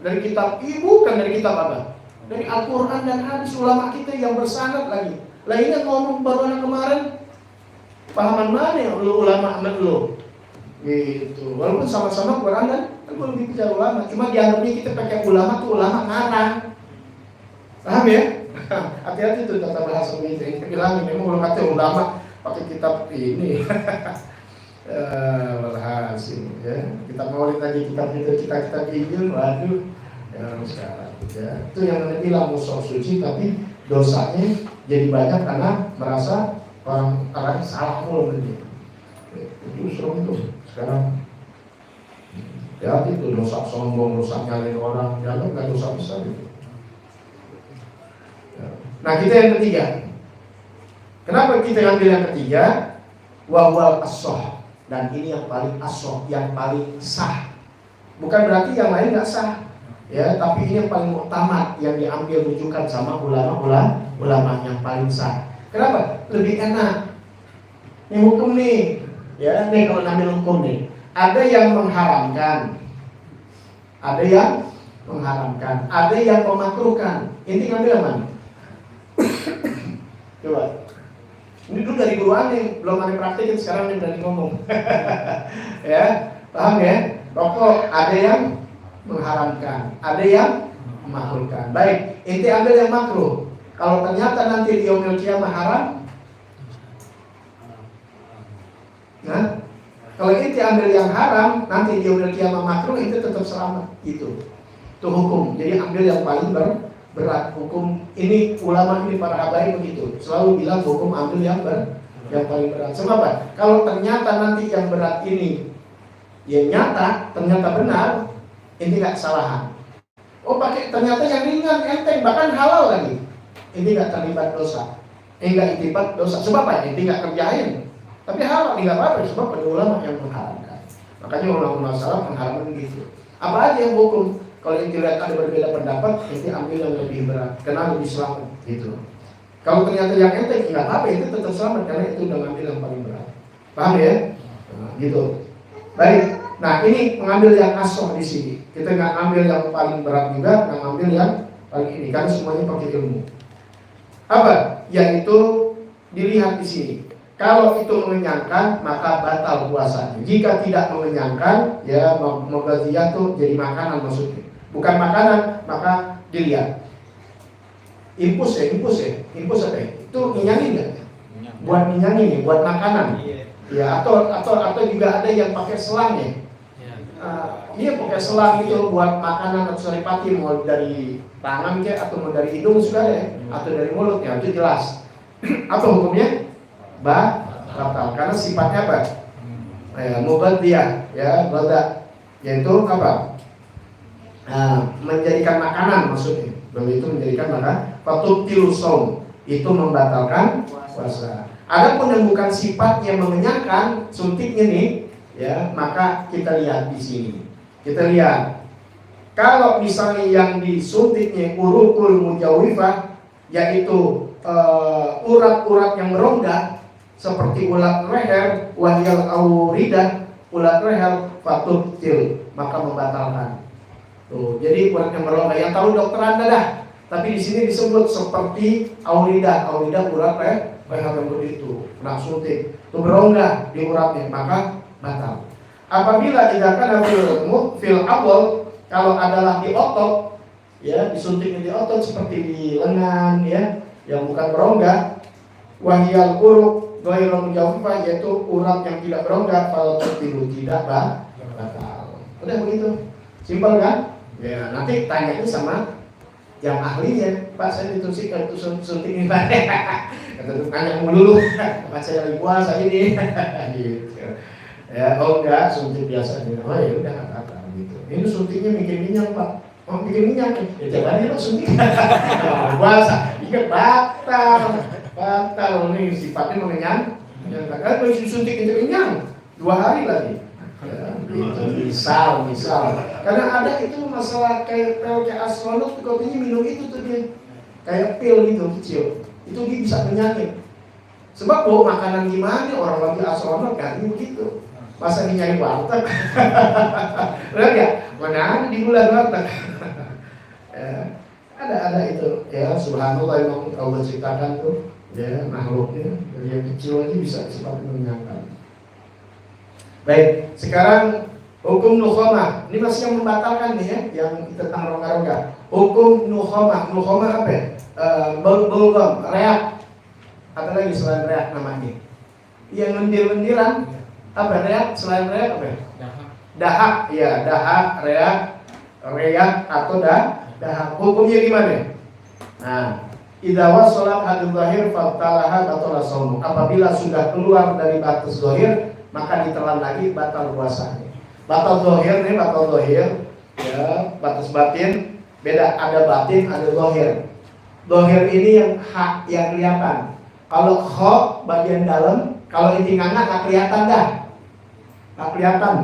B: Dari kitab ibu kan dari kitab apa? Dari Al-Quran dan hadis ulama kita yang bersanad lagi. Lah ini ngomong baru anak kemarin. Pahaman mana yang ulama amat lu? Gitu. Walaupun sama-sama Quran dan gue lebih bicara ulama. Cuma dianggapnya kita pakai ulama tuh ulama ngarang. Paham ya? Hati-hati tuh tata bahasa begitu. Ini bilangin memang belum kata ulama pakai kitab ini. Walhasil ya. Kita maulid lagi kitab kita Injil, waduh. Ya sekarang ya. Itu yang bilang musuh suci tapi dosanya jadi banyak karena merasa orang salah mulu begitu. Itu serem itu. Sekarang ya itu dosa sombong, dosa nyalain orang, jangan nggak dosa besar itu. Ya. Nah kita yang ketiga. Kenapa kita ambil yang ketiga? Wawal as-soh. Dan ini yang paling as-soh, yang paling sah. Bukan berarti yang lain nggak sah. Ya, tapi ini yang paling utama yang diambil rujukan sama ulama yang paling sah. Kenapa? Lebih enak. Ini hukum nih. Ya, nih kalau ambil hukum nih. Ada yang mengharamkan. Ada yang mengharamkan. Ada yang memakruhkan. Ini ngambil yang mana? Coba. Ini dulu dari guru aneh, belum ada praktekin, sekarang ini berani ngomong. Ya, paham ya? Rokok ada yang mengharamkan, ada yang memakruhkan. Baik, inti ambil yang makruh. Kalau ternyata nanti di yaumil qiyamah haram, nah, kalau inti ambil yang haram, nanti di yaumil qiyamah makruh, itu tetap selamat. Itu hukum. Jadi ambil yang paling berat. Hukum ini ulama ini para habaib begitu. Selalu bilang hukum ambil yang paling berat. Sebab apa? Kalau ternyata nanti yang berat ini ya nyata, ternyata benar, ini nggak kesalahan. Oh pakai ternyata yang ringan, enteng, bahkan halal lagi. Ini nggak terlibat dosa. Nggak itibat dosa. Sebab apa? Ini nggak kerjain. Tapi halal nggak apa-apa. Sebab ada ulama yang mengharamkan. Makanya ulama salah mengharamkan gitu. Apa aja yang hukum? Kalau yang dilihat ada berbeda pendapat, ini ambil yang lebih berat, karena lebih selamat gitu. Kalau ternyata yang enteng, nggak apa-apa, itu tetap selamat karena itu udah ngambil yang paling berat. Paham ya? Nah, gitu. Baik. Nah ini mengambil yang asoh di sini. Kita nggak ambil yang paling berat juga, nggak ambil yang paling ini, karena semuanya pakai ilmu. Apa? Yaitu dilihat di sini. Kalau itu mengenyangkan, maka batal puasanya. Jika tidak mengenyangkan, ya mubaziyah itu jadi makanan maksudnya. Bukan makanan, maka dilihat. Impus apa ya? Itu nginyangin nggak? Buat nginyangin ya, buat makanan. Ya, atau juga ada yang pakai selang ya. Iya pakai selang itu buat makanan atau saripati, mau dari tangan atau mau dari hidung sudah ada ya, atau dari mulut ya, itu jelas. Apa hukumnya? Batal karena sifatnya apa? Mubadiyah ya, bada, yaitu apa? Menjadikan makanan maksudnya. Begitu menjadikan makanan. Fatubtilu shaum, itu membatalkan puasa. Adapun yang bukan sifat yang mengenyangkan suntiknya nih, ya maka kita lihat di sini. Kita lihat kalau misalnya yang disuntiknya urukul mujawifah, yaitu urat-urat yang merongga seperti ulat leher, wahyal auridah, ulat leher fatubtil, maka membatalkan. Tuh, jadi urat yang merongga, yang tahu dokter Anda dah. Tapi di sini disebut seperti auridah urat leher yang begitu, kena suntik, itu berongga di uratnya, maka batal. Apabila tidak ada fil awal, kalau adalah di otot, ya disuntiknya di otot seperti di lengan, ya, yang bukan berongga, wahyal uruk ghairul mujawifah, yaitu urat yang tidak berongga, kalau tidak batal. Udah begitu, simpel kan? Ya nanti tanya itu sama yang ahlinya, Pak saya disuntik ini Pak. Kata tanya dulu, Pak saya lagi puasa ini. Gitu. Ya, oh enggak, suntik biasa aja. Oh ya udah kata gitu. Ini suntiknya bikin minyak Pak. Oh bikin minyak. Ya tiap hari lo suntik. Puasa, ingat batal nih sifatnya mengenyang. Kalau suntik itu kenyang 2 hari lagi. Ya, gitu. Misal, karena ada itu masalah kayak astronot, katanya minum itu tuh dia kayak pil gitu kecil, itu dia bisa kenyangin. Sebab makanan gimana orang lagi astronot kan begitu, masa dia nyari warteg, benar nggak? Mana ada di bulan warteg? Ya, ada itu, ya subhanallah yang Allah ciptakan tuh, ya makhluknya dari yang kecil aja bisa cepat mengenyangkan. Baik, sekarang hukum nukhamah. Ini masih yang membatalkan nih ya, yang tentang rongga-rongga. Hukum nukhamah apa ya? Bulgam, reak. Apa lagi selain reak namanya? Yang lendir-lendiran, apa reak? Selain reak apa ya? Dahak, ya dahak, reak atau dahak. Hukumnya gimana? Nah, idza wasalat hadul zahir fatalaha batala shaum. Apabila sudah keluar dari batas zahir, maka ditelan lagi, batal puasanya. Batal zahir nih, batal zahir, ya batas batin beda, ada batin, ada zahir. Zahir ini yang hak, yang kelihatan. Kalau kho bagian dalam, kalau inti nganga nggak kelihatan dah, nggak kelihatan.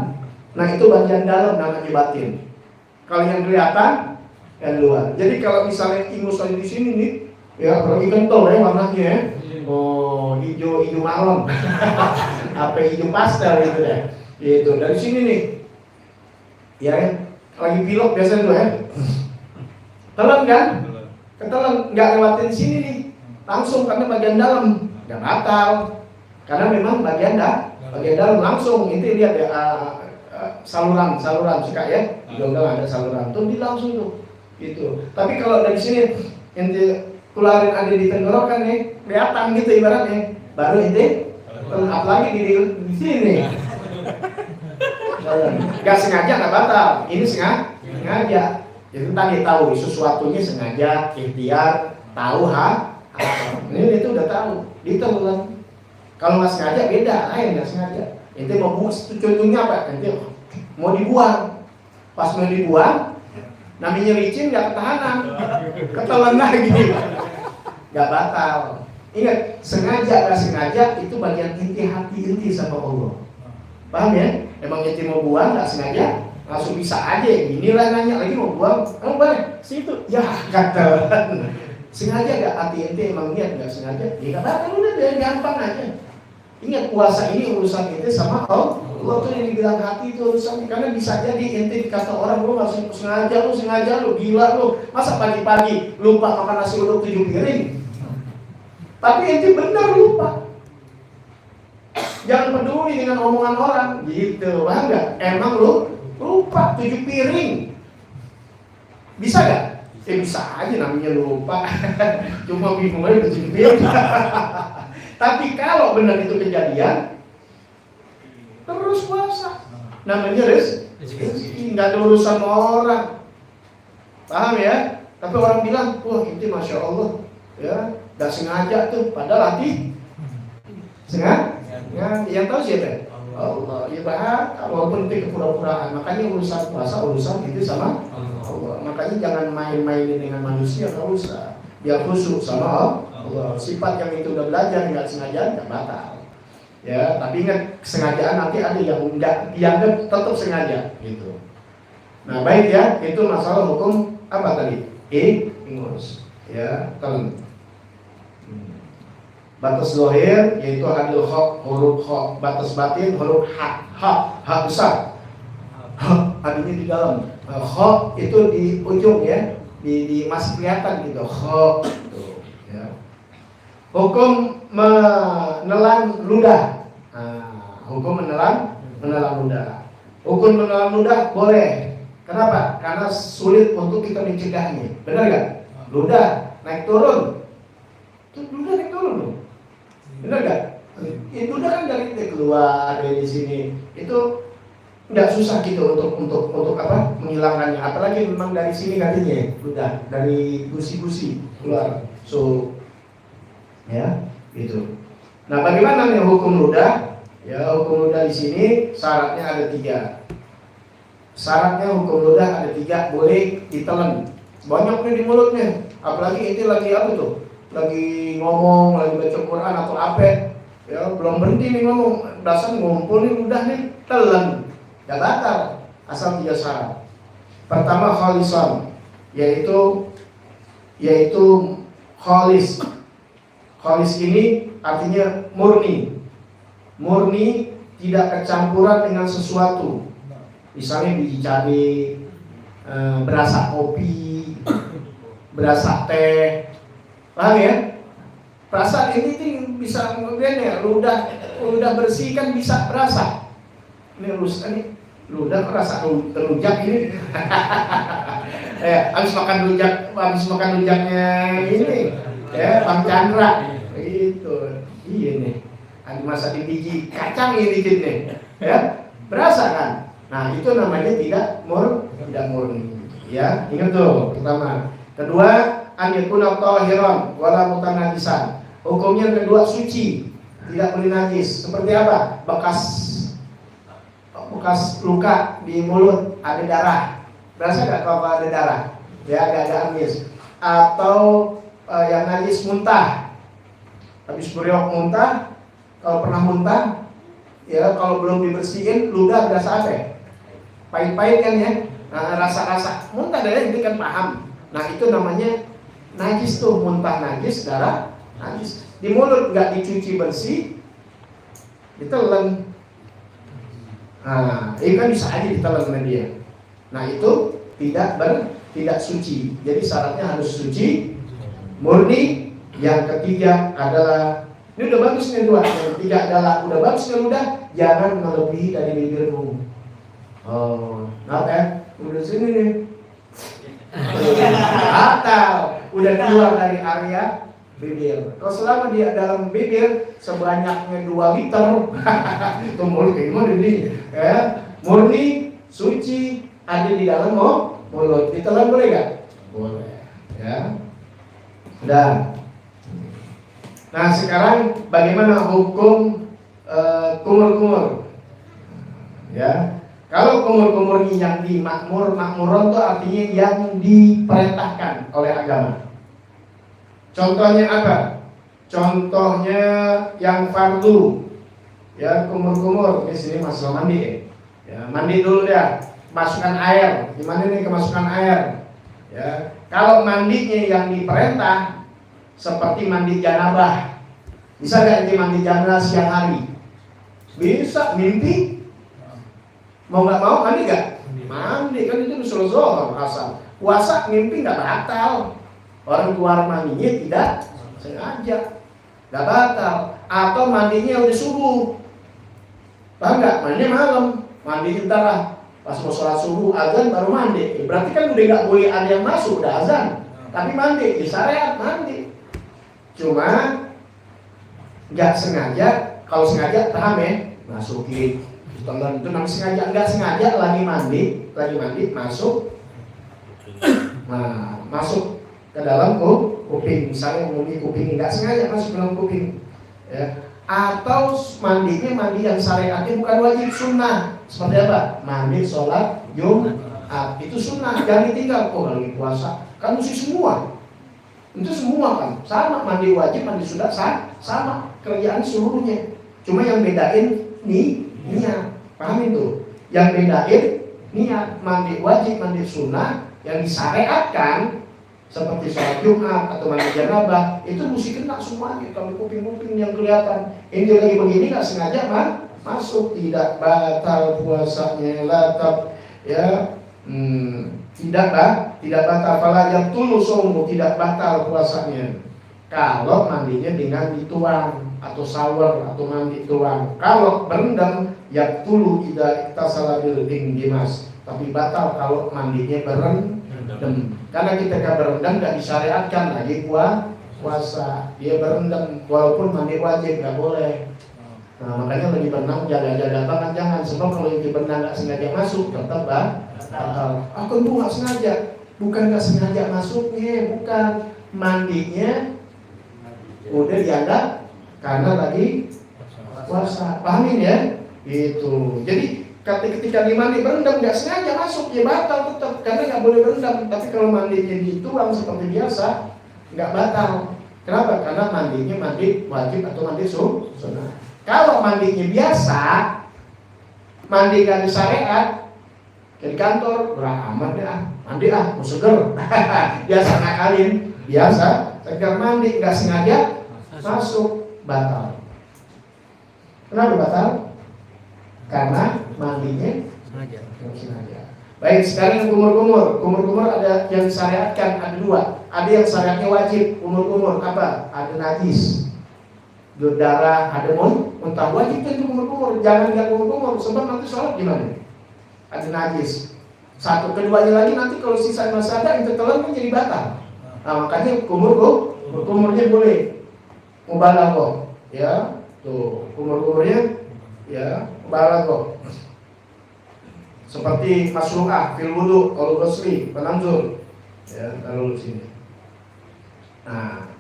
B: Nah itu bagian dalam namanya batin. Kalau yang kelihatan yang luar. Jadi kalau misalnya ingus di sini nih, ya apalagi kental ya warnanya ya. Oh hijau malam. Apa hijau pastel gitu deh. Itu dari sini nih. Ya lagi pilok biasa tuh ya. Telan kan? Ketelan nggak lewatin sini nih. Langsung karena bagian dalam nggak batal. Karena memang bagian dalam langsung. Itu lihat ya saluran suka ya. Udah ada saluran tuh di langsung tuh. Gitu. Tapi kalau dari sini ente keluarin ada di tenggorokan nih, kelihatan gitu ibaratnya. Baru ente apalagi di sini. Gak sengaja nggak batal. Ini sengaja. Jadi tadi tahu sesuatunya sengaja, ikhtiar, tahu ini itu udah tahu. Ditelan. Kalau nggak sengaja beda, lain nggak sengaja. Ente mau buang, contohnya apa? Ente mau dibuang. Pas mau dibuang, namanya licin nggak ketahanan, ketelan lagi, nggak batal. Ingat, sengaja nggak sengaja itu bagian hati sama Allah. Paham ya? Emang ente mau buang nggak sengaja, langsung bisa aja. Inilah nanya lagi mau buang, boleh situ, ya katakan. Sengaja nggak hati ente emang niat nggak sengaja, ya nggak batal, udah biar gampang aja. Ingat puasa ini urusan ente sama Allah. Allah tuh yang dibilang hati itu urusannya, karena bisa jadi ente dikata orang lu nggak sengaja lu gila lu, masa pagi-pagi lupa makan nasi uduk 7 piring. Tapi ente benar lupa. Jangan peduli dengan omongan orang, gitu, paham nggak? Emang lu lupa 7 piring, bisa nggak? Bisa aja namanya lupa. Cuma bingung aja 7 piring. Tapi kalau benar itu kejadian, namanya rezeki, nggak ada urusan sama orang. Paham ya? Tapi orang bilang, wah itu masya Allah, ya, nggak sengaja tuh, padahal hati sengaja. Yang tahu siapa? Allah. Ibarat walaupun itu kepura-puraan. Makanya urusan puasa urusan itu sama Allah. Makanya jangan main-mainin dengan manusia, nggak usah. Dia khusyuk sama Allah. Sifat yang itu udah belajar nggak sengaja nggak batal. Ya, tapi ingat kesengajaan nanti ada yang enggak dianggap tetap sengaja gitu. Nah, baik ya, itu masalah hukum apa tadi? Ingus. Ya, kalau batas zahir yaitu hadil kha, huruf kha, batas batin huruf ha besar. Ha adanya di dalam. Kha itu di ujung ya, di masih kelihatan gitu. Kha gitu, ya. Hukum menelan ludah. Hukum menelan ludah. Hukum menelan ludah boleh. Kenapa? Karena sulit untuk kita mencegahnya. Benar nggak? Ludah naik turun. Itu ludah naik turun loh. Benar nggak? Itu ludah kan dari keluar dari sini. Itu nggak susah gitu untuk apa? Menghilangkannya. Apalagi memang dari sini katanya ludah dari gusi-gusi keluar. So ya, gitu. Nah, bagaimana nih hukum ludah? Ya, hukum ludah di sini syaratnya ada 3. Syaratnya hukum ludah ada 3, boleh ditelan. Banyak nih di mulutnya. Apalagi itu lagi apa tuh? Lagi ngomong, lagi baca Quran atau apa? Ya, belum berhenti nih ngomong. Dasar ngumpul nih ludah nih, telan. Gak batal, asal 3 syarat. Pertama khalisan, yaitu khalis. Khalis ini artinya murni. Murni, tidak kecampuran dengan sesuatu. Misalnya biji cabai, berasa kopi, berasa teh. Paham ya? Perasaan ini bisa kemudian ya, ludah bersih kan bisa berasa. Ini ludah rasa rujak ini. Habis makan rujaknya ini. Ya, Bang Chandra. Gitu. Iya nih. Ada masak di biji kacang ini dikit nih. Ya, berasa kan? Nah, itu namanya tidak murni. Ya, ingat tuh, pertama. Kedua, an yakuna tahiran wala mutanajisan. Hukumnya kedua suci, tidak boleh najis. Seperti apa? Bekas luka di mulut ada darah. Berasa nggak kalau ada darah? Ya, ada amis. Atau yang najis muntah. Habis beriok muntah, kalau pernah muntah, ya kalau belum dibersihin, ludah berasa apa? Pahit-pahit kan ya? Nah, rasa-rasa muntah darah ini kan paham. Nah, itu namanya najis tuh, muntah najis, darah najis. Di mulut nggak dicuci bersih, ditelan. Nah, ini kan bisa aja ditelan sama dia. Nah, itu tidak suci. Jadi syaratnya harus suci, murni. Yang ketiga adalah, ini udah bagus nih 2. Yang ketiga adalah udah bagus nih udah, jangan melebihi dari bibirmu. Oh, ya? Udah sini nih. Batal, udah keluar dari area bibir. Kalau selama dia dalam bibir sebanyaknya 2 liter, itu mulut kayak gimana ini? Ya, murni, suci, ada di dalam mulut. Ditelan boleh gak? Boleh. Ya. Udah. Nah, sekarang bagaimana hukum kumur-kumur? Ya. Kalau kumur-kumur ini yang makmuron itu artinya yang diperintahkan oleh agama. Contohnya apa? Contohnya yang fardu. Ya, kumur-kumur. Di sini masalah mandi. Ya, mandi dulu dah. Masukkan air. Gimana nih kemasukan air? Ya, kalau mandinya yang diperintah seperti mandi janabah. Bisa nggak mandi janabah siang hari? Bisa, mimpi. Mau nggak mau mandi nggak? Mandi kan itu usul zuhur asal. Puasa mimpi nggak batal. Orang keluar mandinya tidak sengaja, nggak batal. Atau mandinya udah subuh. Paham nggak? Mandinya malam, mandi ntar lah. Pas mau sholat subuh azan baru mandi. Berarti kan udah nggak boleh ada yang masuk, udah azan. Tapi mandi di syariat mandi. Cuma nggak sengaja. Kalau sengaja paham ya, masukin Telan itu namanya sengaja, nggak sengaja lagi mandi masuk, nah masuk ke dalam kuping, misalnya mandi kuping nggak sengaja masuk ke dalam kuping, ya. Atau mandinya mandi yang syariatnya bukan wajib, sunnah. Seperti apa? Mandi sholat Jumat itu sunnah, jangan ditinggal. Kok lagi puasa kan mesti semua. Itu semua kan sama, mandi wajib, mandi sunnah sama kerjaan seluruhnya. Cuma yang bedain niat, paham itu? Yang bedain niat, mandi wajib, mandi sunnah yang disyariatkan seperti sholat Jumat atau mandi janabah itu mesti kena semuanya. Kalau kuping-kuping yang kelihatan ini lagi begini nggak sengaja masuk, tidak batal puasanya, tidak batal fala yabtulu shaumu, tidak batal puasanya kalau mandinya dengan dituang atau shower atau mandi tuang. Kalau berendam yabtulu idza iktasala bil dimas, tapi batal kalau mandinya berendam. Karena ketika berendam nggak disyariatkan lagi puasa, dia berendam walaupun mandi wajib nggak boleh. Nah makanya lagi berenang jaga-jaga banget, jangan, sebab kalau yang berenang nggak sengaja masuk tetap batal. Aku nggak sengaja, bukan nggak sengaja masuknya, bukan, mandinya udah dianggap karena lagi puasa, pahamin ya? Itu. Jadi ketika di mandi berendam nggak sengaja masuk, ya batal tetap, karena nggak boleh berendam. Tapi kalau mandinya dituang seperti biasa, nggak batal. Kenapa? Karena mandinya mandi wajib atau mandi sunnah. Kalau mandinya biasa, mandi nggak di syariat, di kantor berah amat deh, mandi mau seger, biasa ngakalin, biasa segar mandi nggak sengaja masuk, batal. Kenapa batal? Karena mandinya sengaja. Baik, sekarang kumur-kumur ada yang syariatkan, ada dua. Ada yang syariatnya wajib, kumur-kumur apa? Ada najis, darah, ada muntah, wajib itu kumur-kumur. Jangan nggak kumur-kumur, sebab nanti sholat gimana? Ada najis. Satu, keduanya lagi nanti kalau sisa masih ada itu telan kan jadi batal. Nah makanya kumurnya boleh, mubalaghah, ya tuh kumurnya ya mubalaghah. Seperti masru'ah fil wudu, kalau ghusli, penanzur, ya taruh di sini. Nah,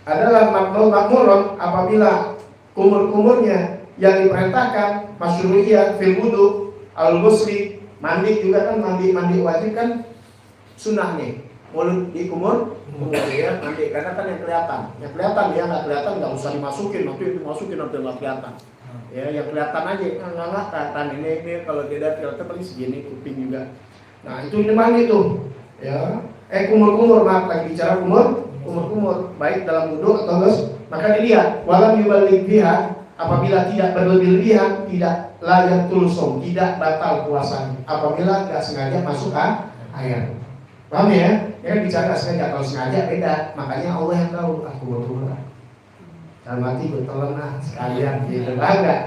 B: adalah makmurun apabila kumur-kumurnya yang diperintahkan masyru'iyah fil wudu al-ghusli, mandi juga kan, mandi wajib kan sunnah nih, mulut dikumur ya mandi, karena kan yang kelihatan dia nggak kelihatan nggak usah dimasukin, nanti nggak kelihatan ya, yang kelihatan aja nggak kelihatan ini kalau dia kelihatan paling segini kuping juga. Nah itu mandi tuh ya, kumur maaf, lagi bicara kumur baik dalam wudu atau ghusl, maka dilihat walam yubaligh biha, apabila tidak berlebihan, tidak layak tulsom, tidak batal puasanya apabila nggak sengaja masuk air. Paham ya? Ya kan bicara nggak sengaja, kalau sengaja beda, makanya Allah yang tahu. Aku betul dan mati betul sekalian gitu, paham nggak?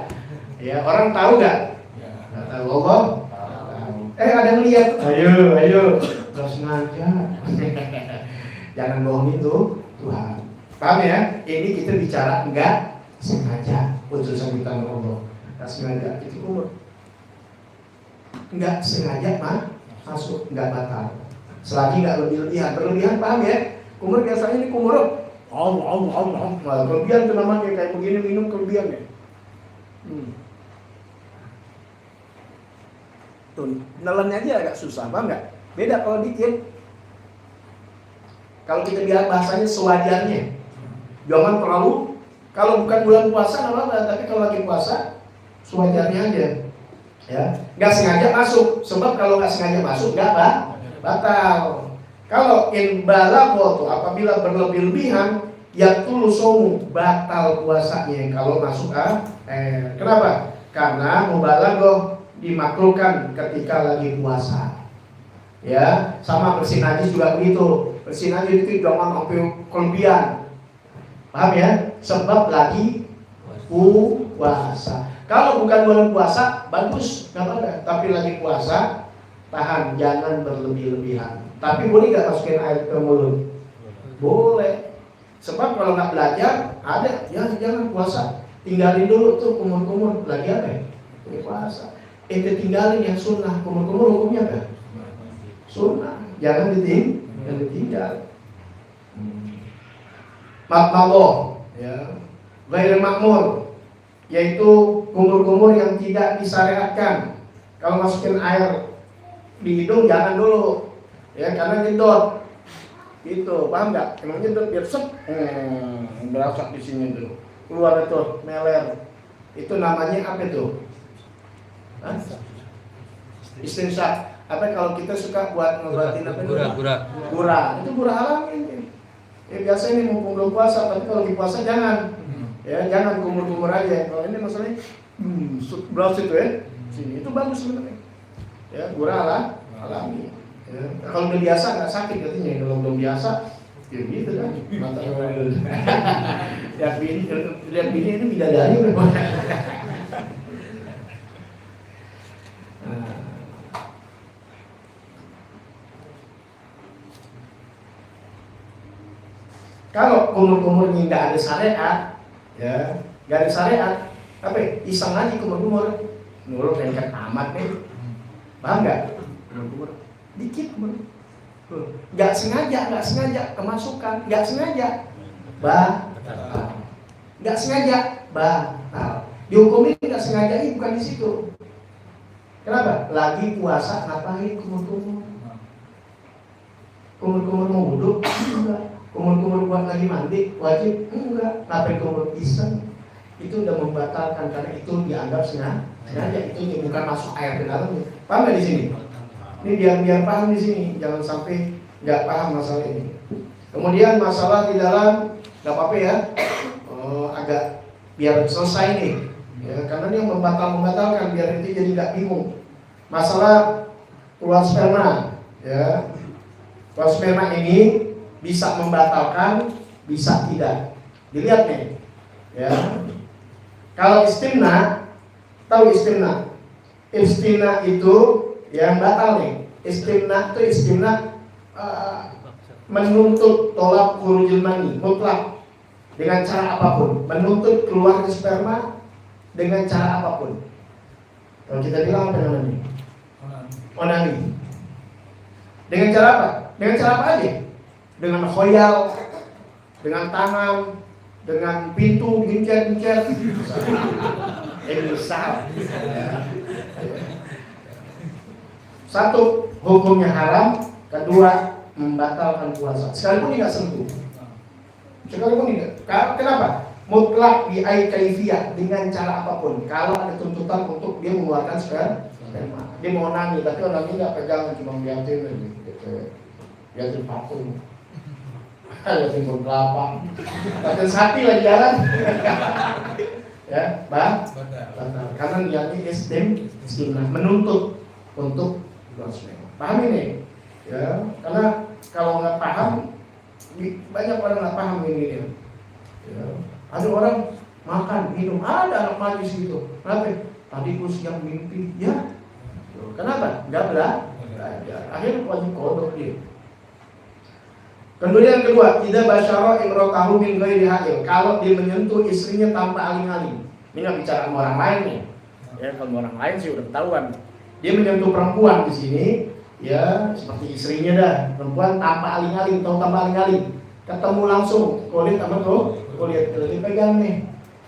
B: Ya orang tahu nggak? Nggak tahu, Allah tahu. Ada yang lihat, ayo nggak sengaja. Jangan bohongin tuh Tuhan. Paham ya? Ini kita bicara enggak sengaja, putusan kita Allah. Enggak sengaja itu kumur. Enggak sengaja masuk, enggak batal. Selagi enggak berlebihan, paham ya? Kumur biasanya ini kumur. Kelebihan tuh namanya, kayak begini minum kelebihan ya. Tuh, nelannya aja agak susah, paham enggak? Beda kalau dikit. Kalau kita bilang bahasanya sewajarnya, jangan terlalu, kalau bukan bulan puasa nggak apa-apa, tapi kalau lagi puasa sewajarnya aja, ya. Nggak sengaja masuk, sebab kalau nggak sengaja masuk nggak batal. Kalau in balagho, apabila berlebih-lebihan, yabtulu shaumu, batal puasanya kalau masuk kenapa? Karena mubalagho dimakruhkan ketika lagi puasa. Ya, sama bersin najis juga begitu. Bersin najis itu jangan sampai kelebihan. Paham ya? Sebab lagi puasa. Kalau bukan bulan puasa bagus, nggak apa-apa. Tapi lagi puasa tahan, jangan berlebih-lebihan. Tapi boleh nggak masukin air ke mulut? Boleh. Sebab kalau nggak belajar, ada ya jangan puasa. Tinggalin dulu tuh kumur-kumur, lagi apa ya? Puasa. Tinggalin yang sunnah, kumur-kumur hukumnya apa? Sunnah. Jangan ditinggal. Makmur, ya. Ghair makmur, yaitu kumur-kumur yang tidak disyariatkan. Kalau masukin air di hidung jangan dulu, ya, karena nyedot. Gitu, paham nggak? Emang nyedot biar sep, berasa di sini tuh, keluar itu meler. Itu namanya apa itu? Istinsyak. Apa kalau kita suka buat ngobatin apa itu? Gura. Itu gura alami. Ya biasa ini mumpung belum puasa, tapi kalau di puasa jangan. Ya jangan kumur-kumur aja. Kalau ini masalahnya berasa itu ya. Sini itu bagus sebenarnya. Ya gura alami. Ya. Kalau udah biasa nggak sakit katanya. Kalau belum biasa, ya gitu kan. Mata lihat bini ini bidadari. Kalau kumur-kumurnya nggak ada syariat, ya nggak ada syariat, apa? Iseng aja kumur-kumur, nurut lengket amat nih, paham nggak? Kumur dikit kumur, nggak sengaja kemasukan, nggak sengaja, nggak sengaja, dihukumi nggak sengaja ini bukan di situ. Kenapa? Lagi puasa ngapain kumur-kumur? Kumur-kumur mau wudhu? Enggak. Kumur-kumur buat lagi mandi wajib? Enggak. Ngapain kumur iseng? Itu udah membatalkan karena itu dianggap sengaja. Itu bukan masuk air ke dalamnya. Paham nggak di sini? Ini biar paham di sini. Jangan sampai nggak paham masalah ini. Kemudian masalah di dalam nggak apa-apa ya. Agak biar selesai nih. Ya, karena dia membatalkan biar itu jadi nggak bingung. Masalah keluar sperma, ya. Keluar sperma ini bisa membatalkan, bisa tidak. Dilihat nih, ya. Kalau istimna, tahu istimna? Istimna itu yang batal nih. Istimna itu menuntut tolak khurujul mani mutlak dengan cara apapun, menuntut keluar sperma dengan cara apapun. Kalau kita bilang apa namanya? Onani. Dengan cara apa? Dengan cara apa aja? Dengan khoyal, dengan tangan, dengan pintu, gincet. Misal. Satu, hukumnya haram. Kedua, membatalkan puasa. Sekalipun tidak sentuh. Sekalipun tidak. Kenapa? Mutlak di kaifiyah dengan cara apapun. Kalau ada tuntutan untuk dia mengeluarkan sperma, dia mau onani, tapi onani nggak pegang, cuma liatin aja, gitu. Liatin patung, liatin pohon kelapa, liatin sapi lagi jalan, ya, bang, karena niatnya istimna, menuntut untuk keluar sperma. Paham ini? Ya, karena kalau nggak paham, banyak orang nggak paham ini. Ya. Ada orang makan, minum, ada anak majlis gitu. Kenapa? Tadi gue siang mimpi, ya. Kenapa? Enggak belajar. Akhirnya wajib kodok dia. Kemudian yang kedua, tidak basyara imrotahu min ghairi hail. Kalau dia menyentuh istrinya tanpa aling-aling. Ini nggak bicara sama orang lain nih. Ya, kalau orang lain sih udah ketahuan. Dia menyentuh perempuan di sini, ya seperti istrinya dah. Perempuan tanpa aling-aling, tahu tanpa aling-aling. Ketemu langsung, kulit sama kulit dipegang nih,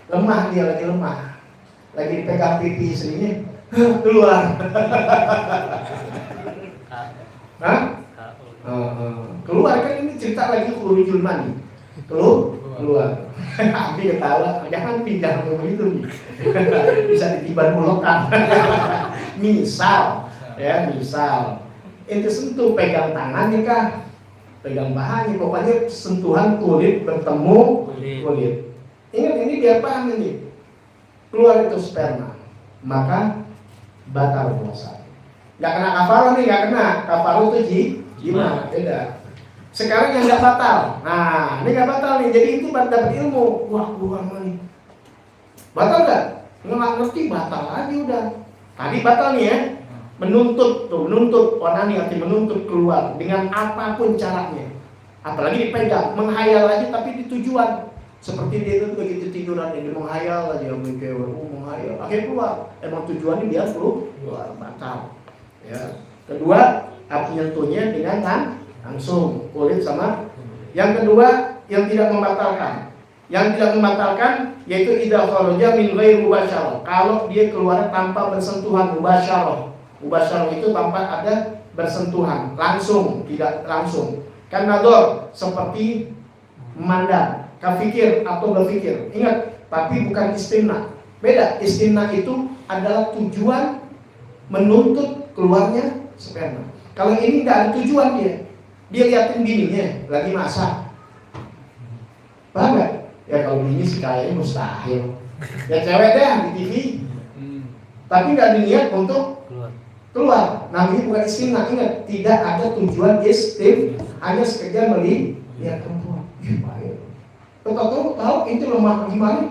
B: lemah dia lagi lemah, lagi dipegang pipi istrinya, keluar, keluar kan ini cerita lagi khurujul mani, keluar, Abi ketawa, jangan pindah begitu nih, bisa ditiban mulokan, misal, itu sentuh pegang tangan nih kah? Pegang bahannya, pokoknya sentuhan kulit bertemu kulit. Ingat ini biar paham ini. Keluar itu sperma, maka batal puasa. Gak kena kafarah nih, gak kena. Kafarah itu jima, beda. Sekarang yang gak batal. Nah, ini gak batal nih. Jadi itu dapat ilmu. Wah, keluar nih. Batal gak? Nggak ngerti, batal aja udah. Tadi batal nih ya. menuntut onani arti menuntut keluar dengan apapun caranya. Apalagi dipegang, menghayal aja tapi di tujuan. Seperti dia itu begitu tiduran dia menghayal aja, menghayal, akhirnya keluar. Emang tujuannya dia keluar, batal. Ya. Kedua, api nyentuhnya dengan langsung kulit sama. Yang kedua, yang tidak membatalkan. Yang tidak membatalkan yaitu idza kharaja min ghairi mubasyarah. Kalau dia keluar tanpa bersentuhan mubasyarah. Mubasyarah itu tanpa ada bersentuhan, langsung, tidak langsung. Kan nador seperti memandang, kafikir atau berpikir. Ingat, tapi bukan istimna. Beda, istimna itu adalah tujuan menuntut keluarnya sperma. Kalau ini tidak ada tujuan dia liatin bininya lagi masak. Paham gak? Ya kalau bini sih kayaknya mustahil. Ya cewek deh di TV. Tapi nggak dilihat untuk keluar. Namanya bukan istimna. Ingat, tidak ada tujuan istim, hanya sekedar melihat perempuan. Tahu itu lemah gimana?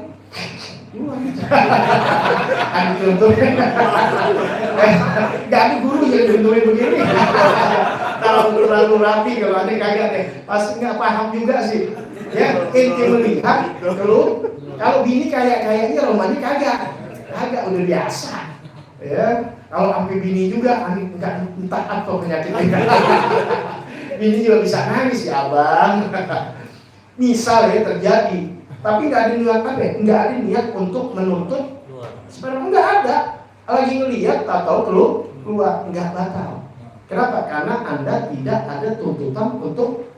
B: Gak ada guru yang bentukin begini. Kalau terlalu rapi kalau ada kagak deh. Pasti nggak paham juga sih. Ya, inti melihat kalau bini kayaknya rumahnya kagak udah biasa. Ya, kalau sampai bini juga nggak entah apa penyakitnya. Bini juga bisa nangis ya abang. Misal ya terjadi, tapi nggak ada niat apa? Nggak ada niat untuk menuntut. Sebenarnya nggak ada. Lagi ngelihat atau keluar nggak batal. Kenapa? Karena Anda tidak ada tuntutan untuk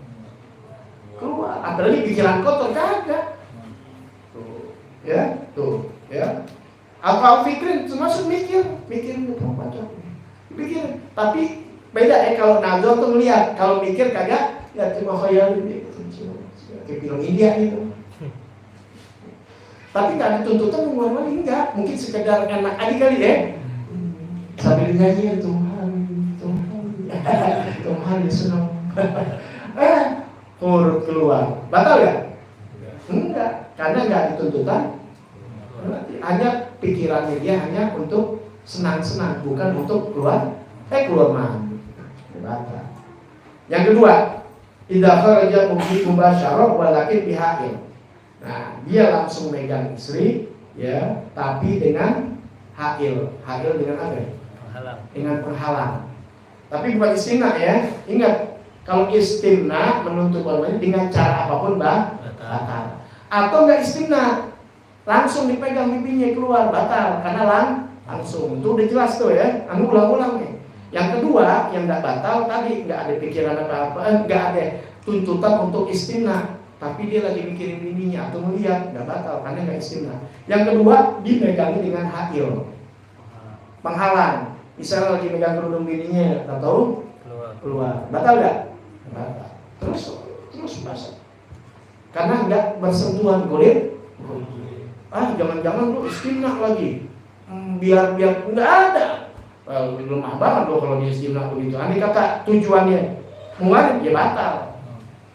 B: keluar. Apalagi pikiran kotor kagak. Tuh, ya. Apa pikirin? Termasuk mikirin perempuan. Pikirin. Tapi beda kalau nazar tuh melihat, kalau mikir kagak, ya cuma khayal gitu. Kayak film India gitu. Tapi nggak ada tuntutan normal enggak, mungkin sekedar enak aja kali ya. Sambil nyanyi Tuhan ya senang. Huruf keluar, batal ya? Enggak, karena nggak ada tuntutan. Hanya pikirannya dia hanya untuk senang-senang, bukan untuk keluar mandi. Batal. Yang kedua, idza kharaja mubasyarah walakin bihail. Nah, dia langsung megang istri ya, tapi dengan hail. Hail dengan apa? Penghalang. Dengan penghalang. Tapi bukan istimna ya. Ingat, kalau istimna menuntut korbannya dengan cara apapun batal. Atau enggak istimna, langsung dipegang pipinya keluar batal karena langsung. Itu udah jelas tuh ya. Anu ulang-ulang nih. Yang kedua, yang enggak batal tadi enggak ada pikiran apa-apa, enggak ada tuntutan untuk istimna, tapi dia lagi mikirin bininya atau melihat, enggak batal karena enggak istimna. Yang kedua, dipegangi dengan hail. Penghalang. Misalnya lagi megang kerudung bininya atau keluar. Batal enggak? Batal. Terus basah. Karena enggak bersentuhan kulit. Jangan-jangan lu istimna lagi. Biar enggak ada. Lemah banget loh kalau dia istimna begitu. Andai kata tujuannya mengeluarin, ya batal.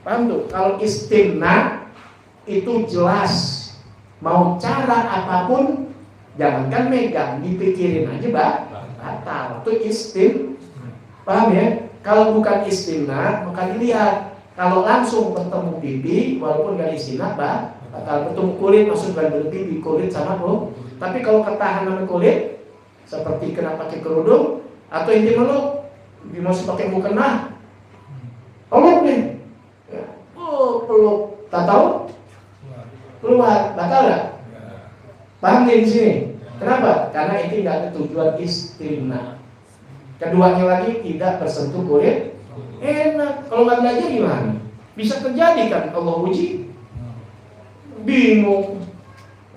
B: Paham tuh? Kalau istimna itu jelas, mau cara apapun, jangankan megang, dipikirin aja batal. Itu paham ya? Kalau bukan istimna, maka dilihat. Kalau langsung bertemu pipi, walaupun gak istimna, batal. Bertemu kulit, maksudnya pipi, kulit sama tuh. Tapi kalau ketahanan kulit, seperti kena pakai kerudung atau inti meluk, masih pakai mukena, peluk nih, peluk, tak tahu, keluar, batal nggak? Paham nih di sini? Kenapa? Karena ini nggak ada tujuan istimna. Keduanya lagi tidak tersentuh kulit, enak. Kalau nggak belajar gimana? Bisa terjadi kan? Allah uji, bingung.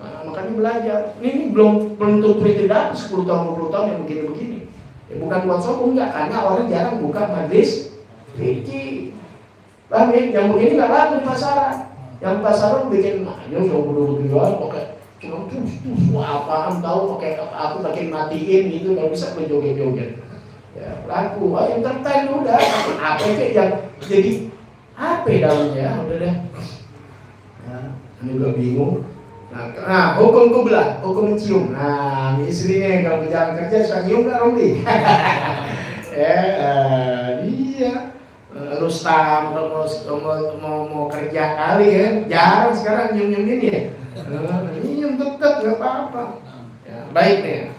B: Makanya belajar. Ini belum tentu tidak 10 tahun 20 tahun yang begini-begini. Ya, bukan buat sombong enggak, karena orang jarang buka majelis fikih. Paham ya? Yang begini enggak laku di pasaran. Yang pasaran bikin aja sombong jual pakai cuma apaan tahu pakai aku pakai matiin gitu, enggak bisa berjoget-joget. Ya, laku. Yang tertain udah apa kayak yang jadi HP dalamnya udah deh. Ya, ini juga bingung. Nah, hukum kublah, hukum cium. Nah, istrinya kalau berjalan kerja suka nyium nggak Romli? Iya. Rustam kalau mau kerja kali ya, jarang sekarang nyium ini ya. Nyium tetap nggak apa-apa. Ya, baik nih.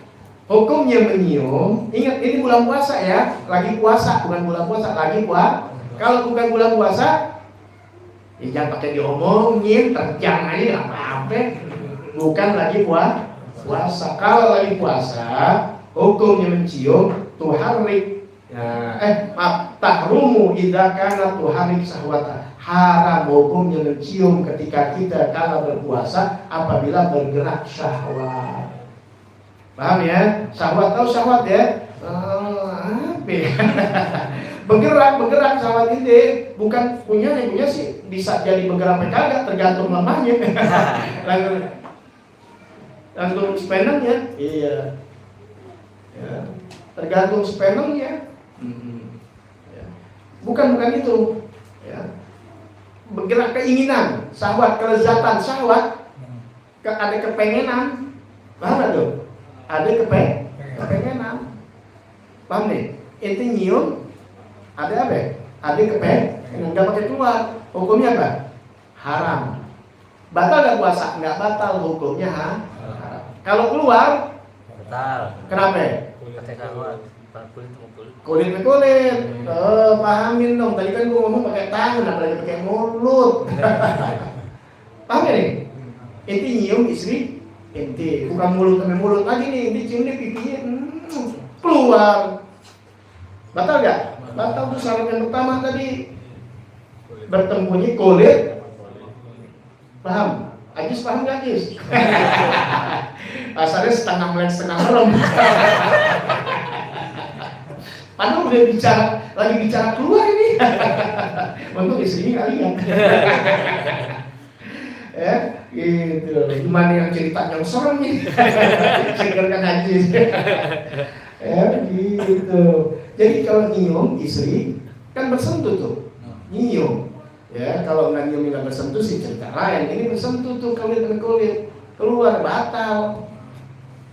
B: Hukumnya menyium. Ingat ini bulan puasa ya, lagi puasa bukan bulan puasa, lagi puasa. Kalau bukan bulan puasa, ya jangan pakai diomongin, terjang aja nggak apa-apa. Bukan lagi puasa. Kalau lagi puasa, hukumnya mencium tuharik. Tahrumu idza kana tuharik sahwata. Haram hukumnya mencium ketika kita kalau berpuasa apabila bergerak syahwat. Paham ya? Syahwat, tahu syahwat ya? Apa ya? Bergerak syahwat ini bukan punya sih bisa jadi bergerak kagak tergantung lemahnya. Tergantung spannernya. Iya. Ya. Tergantung spannernya. Ya. Bukan itu. Ya. Bergerak keinginan, syahwat, kelezatan syahwat, ada kepengenan. Paham enggak tuh? Ada kepengenan. Paham nih? Inti nyium ada apa? Ada kepengenan, enggak pakai keluar. Hukumnya apa? Haram. Batal enggak puasa? Enggak batal, hukumnya haram. Kalau keluar
D: Batal.
B: kenapa?
D: Pakai syahwat.
B: Kulit. Pahamin dong. Tadi kan gua ngomong pakai tangan, apalagi pakai mulut. Paham ya nih? Inti nyium istri, inti bukan mulut sampai mulut lagi nih. Inti cium dia pipinya, keluar. Batal nggak? Batal tuh syarat yang pertama tadi. Bertempunya kulit. Paham? Ajis paham nggak Ajis? Asalnya setengah melek setengah merem. Padahal udah lagi bicara keluar ini. Untuk istrinya nggak lihat. Ya, gitu. Gimana yang cerita yang serem nih? Dengarkan aja. Ya, gitu. Jadi kalau nyium istri kan bersentuh tuh, nyium. Ya, kalau nggak nyium nggak bersentuh sih cerita lain. Ini bersentuh tuh kulit dengan kulit, keluar batal.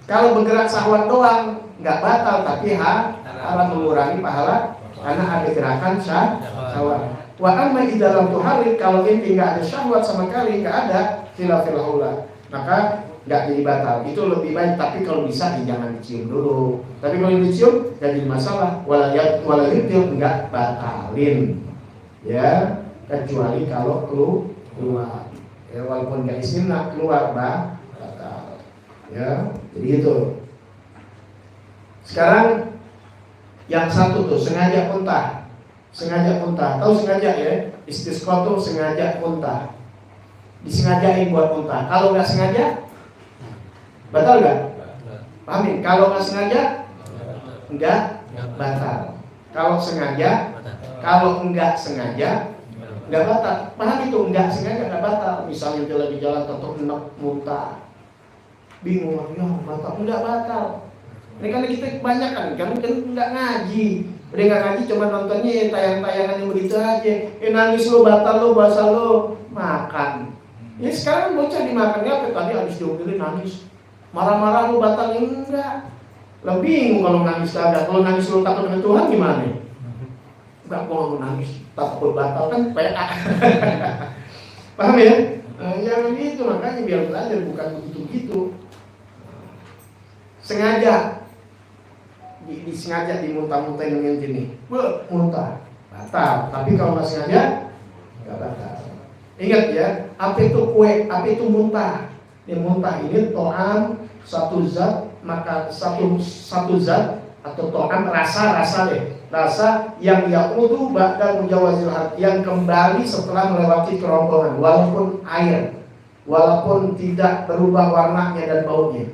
B: Kalau bergerak syahwat doang nggak batal, tapi haram mengurangi pahala karena ada gerakan syahwat. Wa amma dalam tuhari kalau inti nggak ada syahwat sama sekali nggak ada khilafil aula, maka nggak jadi batal. Itu lebih baik, tapi kalau bisa jangan dicium dulu. Tapi kalau dicium jadi masalah. Walaupun nggak batalin, ya kecuali kalau keluar. Ya walaupun nggak istimna keluar batal. Ya jadi itu. Sekarang yang satu tuh sengaja muntah. Tahu sengaja ya? Istisqa tuh sengaja muntah. Disengajain buat muntah. Kalau nggak sengaja, batal nggak? Pahamin. Kalau nggak sengaja, nggak batal. Kalau sengaja, kalau nggak sengaja, nggak batal. Paham itu? Nggak sengaja nggak batal. Misalnya dia lagi jalan tetap enak muntah, bingung, ya batal? Nggak batal. Ini kan kita kebanyakan kan nggak ngaji. Udah nggak ngaji cuma nontonnya tayang-tayangan yang begitu aja. Nangis lo, batal lo, basah lo, makan. Ya sekarang bocah dimakan apa? Tadi habis diomelin nangis. Marah-marah lo, batal enggak. Lo bingung kalau nangis kagak. Kalau nangis lo takut dengan Tuhan gimana? Enggak mau nangis, takut batal kan PA. Paham ya? Jangan gitu, makanya biar belajar bukan begitu-gitu. Sengaja disengaja dimuntah-muntahin dengan gini, muntah, batal. Tapi kalau nggak sengaja, nggak batal. Ingat ya, apa itu kue, apa itu muntah. Ini muntah ini to'am satu zat, maka satu zat atau to'am rasa deh, rasa yang yaqudu ba'da mujawazil had, yang kembali setelah melewati kerongkongan, walaupun air, walaupun tidak berubah warnanya dan baunya.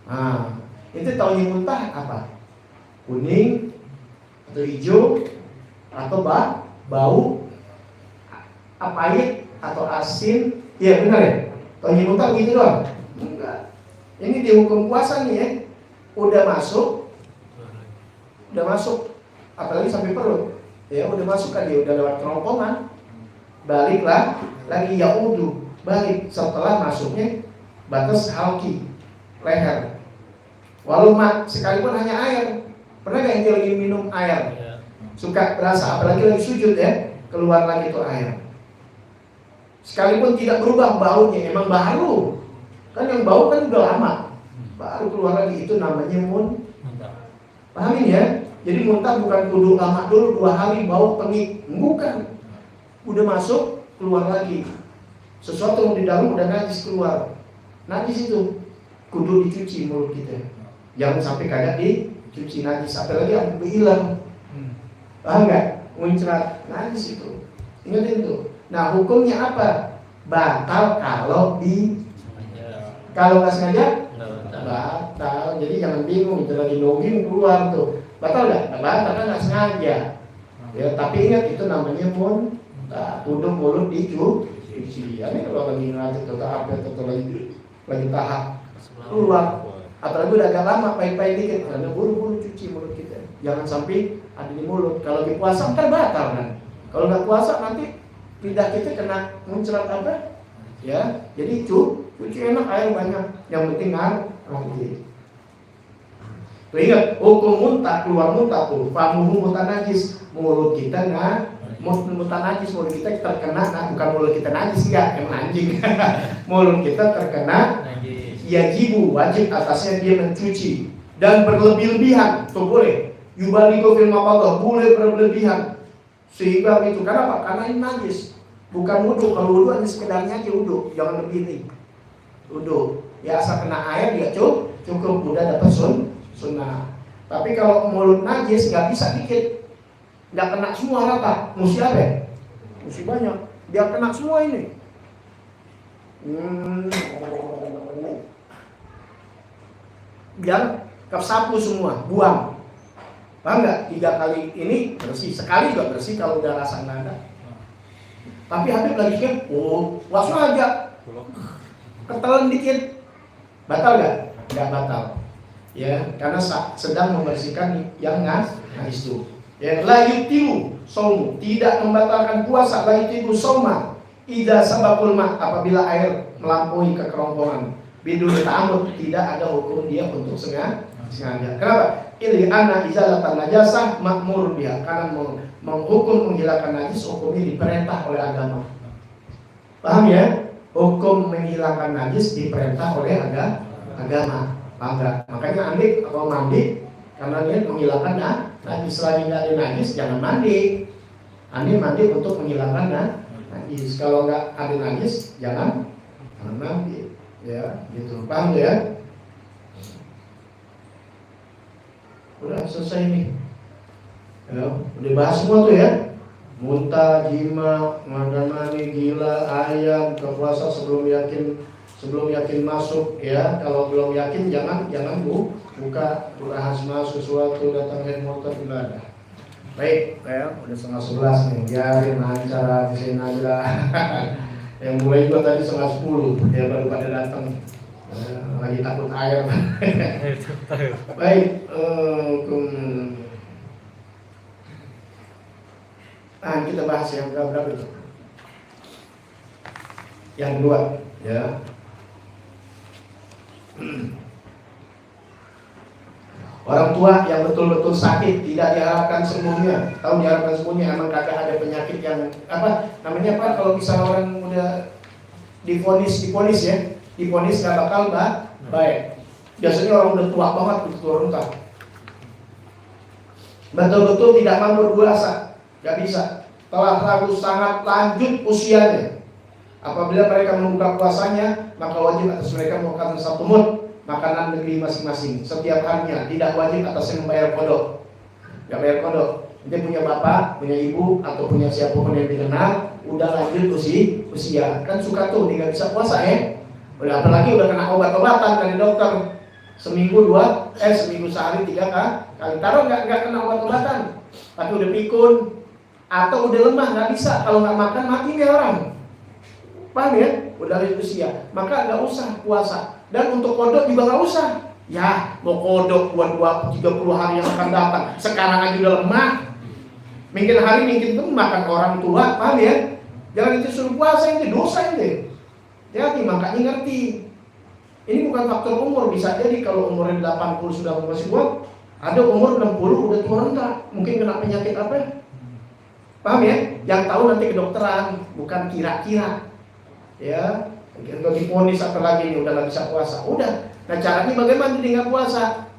B: Nah, itu taunya muntah apa? Kuning atau hijau atau bau pahit atau asin. Iya benar ya? Taunya muntah gitu doang? Enggak. Ini di hukum puasa nih ya. Udah masuk, apalagi sampai perut. Ya udah masuk kan dia, udah lewat kerongkongan. Baliklah lagi yaudu, balik setelah masuknya batas halki, leher. Walau sekalipun hanya air. Pernah nggak ente lagi minum air?
D: Ya.
B: Suka berasa, apalagi lagi sujud ya, keluar lagi itu air. Sekalipun tidak berubah baunya, emang baru. Kan yang bau kan udah lama, baru keluar lagi, itu namanya
D: Muntah.
B: pahamin ya. Jadi muntah bukan kudu lama dulu 2 hari bau pengik, bukan. Udah masuk keluar lagi. Sesuatu yang di dalam udah najis keluar. Najis itu kudu dicuci mulut kita. Jangan sampai kagak dicuci najis, apalagi yang hilang. Paham nggak? Muncrat najis itu. Ingat itu. Nah hukumnya apa? Batal kalau kalau nggak sengaja batal. Jadi jangan bingung, itu lagi login keluar tuh. Batal nggak? Batal kan nggak sengaja. Ya, tapi ingat itu namanya muntah. Kudu mulut dicuci. Ya, ini kalau lagi ngajak atau apa atau lagi tahap keluar. Apalagi udah agak lama, pahit-pahit dikit, karena buru-buru cuci mulut kita. Jangan sampai ada di mulut. Kalau di puasa ntar batal kan. Kalau nggak puasa nanti lidah kita kena muncrat apa? Ya, jadi cuci enak, air banyak. Yang penting nanti. Tuh ingat, hukum muntah, keluar muntah tuh. Famuhu muntah najis, mulut kita muntah najis, mulut kita terkena, bukan mulut kita najis enggak, emang anjing. Mulut kita terkena yajibu, wajib atasnya dia mencuci dan berlebih-lebihan, tuh boleh. Yubaligo fil maqadah, boleh berlebihan. Sehingga itu kenapa? Karena ini najis. Bukan wudu, kalau wudu hanya sekedarnya aja wudu, jangan lebih nih. Wudu, ya asal kena air dia cukup udah dapat sunnah. Tapi kalau mulut najis nggak bisa dikit, nggak kena semua rata, mesti apa? Mesti banyak, biar kena semua ini. Biar kesapu semua, buang. Paham nggak? 3 kali ini bersih, sekali juga bersih kalau udah rasa nggak ada. Tapi Habib lagi kan, langsung aja ketelan dikit, batal nggak? Nggak batal. Ya, karena sedang membersihkan yang najis itu. Ya, la yutilu saumu, tidak membatalkan puasa, la yutilu sauma idza sabaqul ma, apabila air melampaui ke kerongkongan. Bidul ta'amud, tidak ada hukum dia untuk sengaja. Kenapa? Ili anna izalatan najasah makmur biha, karena menghukum menghilangkan najis hukumnya diperintah oleh agama. Paham ya? Hukum menghilangkan najis diperintah oleh agama. Paham gak? Makanya Andi kalau mandi karena dia menghilangkan najis, selagi nggak ada najis jangan mandi. Andi mandi untuk menghilangkan najis. Kalau nggak ada najis jangan mandi. Ya, gitu. Paham ya? Udah selesai nih. Ya, udah bahas semua tuh ya. Muntah, jima, makan mani, gila, ayam, kepuasa sebelum yakin masuk ya. Kalau belum yakin jangan buka bahas masuk sesuatu datang head motor ibadah. Baik, ya, udah 10:30 nih. Biarin lancar di sini aja. Yang mulai juga tadi 9:30 ya baru pada datang. Lagi takut air. Baik, kita bahas yang berapa itu? Yang kedua, ya. Orang tua yang betul-betul sakit tidak diharapkan sembuhnya. Tahu diharapkan sembuhnya emang kagak ada penyakit yang apa? Namanya apa kalau misalnya orang udah divonis ya. Divonis nggak bakal baik. Biasanya orang udah tua banget, tua renta. Betul-betul tidak mampu berpuasa, nggak bisa. Telah terlalu sangat lanjut usianya. Apabila mereka membuka puasanya, maka wajib atas mereka melakukan satu mud makanan negeri masing-masing setiap harinya. Tidak wajib atasnya membayar kodok. Nggak bayar kodok. Dia punya bapak, punya ibu, atau punya siapapun yang dikenal, udah lanjut usia. Kan suka tuh, dia nggak bisa puasa ya. Udah apalagi udah kena obat-obatan dari dokter. Seminggu sehari 3 kali. Taruh nggak kena obat-obatan, tapi udah pikun atau udah lemah nggak bisa. Kalau nggak makan mati nih orang. Paham ya? Udah lanjut usia, maka nggak usah puasa. Dan untuk kodok juga nggak usah. Ya, mau kodok buat 30 hari yang akan datang. Sekarang aja udah lemah. Mungkin hari mungkin tuh makan orang tua, paham ya? Jangan itu suruh puasa, itu dosa itu. Jadi makanya ngerti. Ini bukan faktor umur, bisa jadi kalau umurnya 80 sudah masih kuat, ada umur 60 udah tua renta, mungkin kena penyakit apa ya? Paham ya? Yang tahu nanti kedokteran, bukan kira-kira. Ya, kalau diponis apalagi ini udah nggak bisa puasa, udah. Nah caranya bagaimana dia nggak puasa?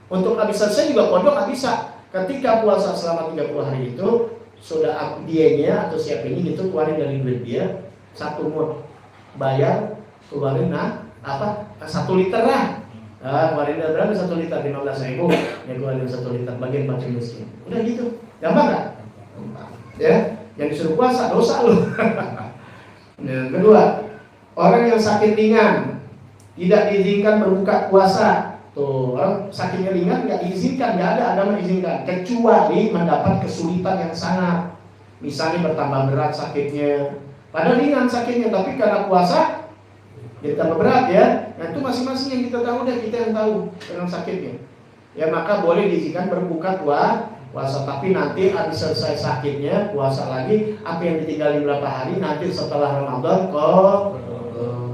B: Untuk habis selesai juga kodok nggak bisa. Ketika puasa selama 30 hari itu sudah dianya atau siapa ini gitu keluarin dari duit dia 1 mut, bayar keluarin 1 liter lah. Keluarin dari berapa 1 liter 15.000, ya keluarin 1 liter bagian bagi miskin. Udah gitu, gampang nggak? Ya, yang disuruh puasa dosa loh. Yang kedua, orang yang sakit ringan tidak diizinkan berbuka puasa. Tuh, orang sakitnya ringan nggak diizinkan, nggak ada agama izinkan, kecuali mendapat kesulitan yang sangat. Misalnya bertambah berat sakitnya, padahal ringan sakitnya, tapi karena puasa jadi tambah berat ya. Nah itu masing-masing yang kita tahu deh, kita yang tahu dengan sakitnya. Ya maka boleh diizinkan berbuka puasa, tapi nanti habis selesai sakitnya puasa lagi. Apa yang ditinggalin berapa hari nanti setelah Ramadan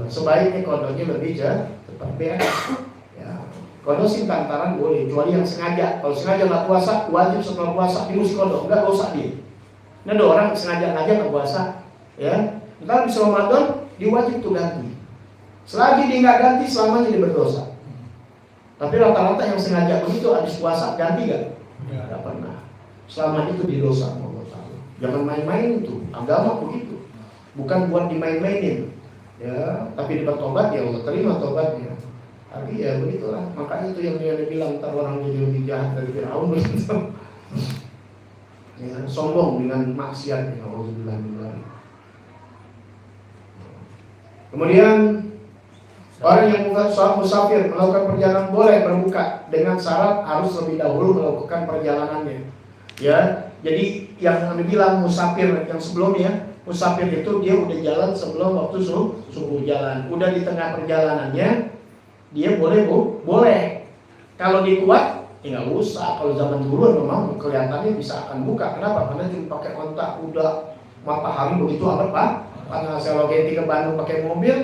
B: sebaiknya kodoknya lebih cepat beres. Ya, kodok sih lantaran boleh, kecuali yang sengaja. Kalau sengaja nggak puasa, wajib setelah puasa harus kodok, nggak dosa dia. Ini ada orang sengaja nggak puasa, ya. Ntar habis Ramadan diwajib tuh ganti. Selagi dia nggak ganti, selamanya dia berdosa. Tapi rata-rata yang sengaja begitu habis puasa ganti nggak? Tidak pernah. Selama itu didosa Allah Ta'ala. Jangan main-main itu. Agama begitu. Bukan buat dimain-mainin. Ya, tapi bertobat ya Allah terima tobatnya. Tapi ya begitulah. Makanya itu yang dia bilang ntar orang jadi lebih jahat dari Firaun begitu. Ya, sombong dengan maksiat. Alhamdulillah. Kemudian orang yang musafir melakukan perjalanan boleh berbuka dengan syarat harus lebih dahulu melakukan perjalanannya. Ya, jadi yang kami bilang musafir yang sebelumnya, musafir itu dia udah jalan sebelum waktu subuh jalan. Udah di tengah perjalanannya dia boleh boleh. Kalau dia kuat, ya nggak usah. Kalau zaman dulu memang kelihatannya bisa akan buka. Kenapa? Karena cuma pakai kontak udah matahari begitu amat Pak. Karena saya lagi ke Bandung pakai mobil.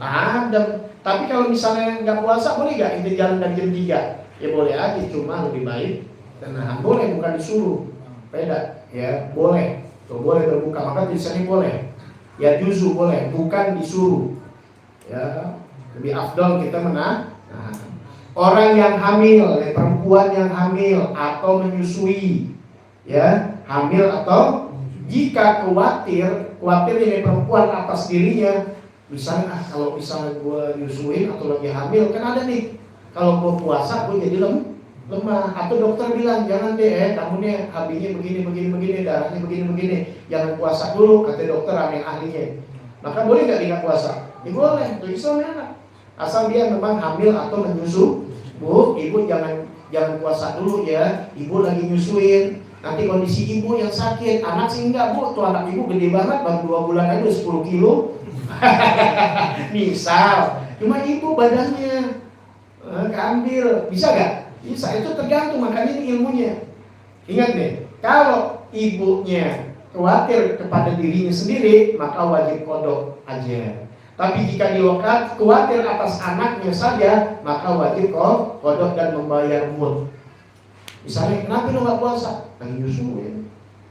B: Ada. Tapi kalau misalnya nggak puasa boleh nggak itu jalan dari jam 3? Ya boleh aja, cuma lebih baik tenahan. Boleh, bukan disuruh. Beda, ya boleh. Tuh boleh berbuka, maka tulisannya boleh. Ya juzu boleh, bukan disuruh. Ya lebih afdal kita menahan. Orang yang hamil, perempuan yang hamil atau menyusui, ya hamil atau jika khawatir ini perempuan atas dirinya. Misalnya kalau misalnya gue nyusuin atau lagi hamil, kan ada nih. Kalau gue puasa gue jadi lemah. Atau dokter bilang jangan deh, kamu nih HB-nya begini, darahnya begini. Jangan puasa dulu, kata dokter yang ahlinya. Maka boleh nggak dia puasa? Ya boleh, itu Islam. Asal dia memang hamil atau menyusu. Bu, ibu jangan puasa dulu ya. Ibu lagi nyusuin. Nanti kondisi ibu yang sakit, anak sih enggak bu. Tuh anak ibu gede banget, baru 2 bulan aja 10 kilo. Misal, cuma ibu badannya keambil, bisa gak? Bisa, itu tergantung, makanya ini ilmunya. Ingat deh, kalau ibunya khawatir kepada dirinya sendiri, maka wajib kodok aja. Tapi jika dia khawatir atas anaknya saja, maka wajib kodok dan membayar mut. Misalnya, kenapa lu gak puasa? Lagi nyusuin.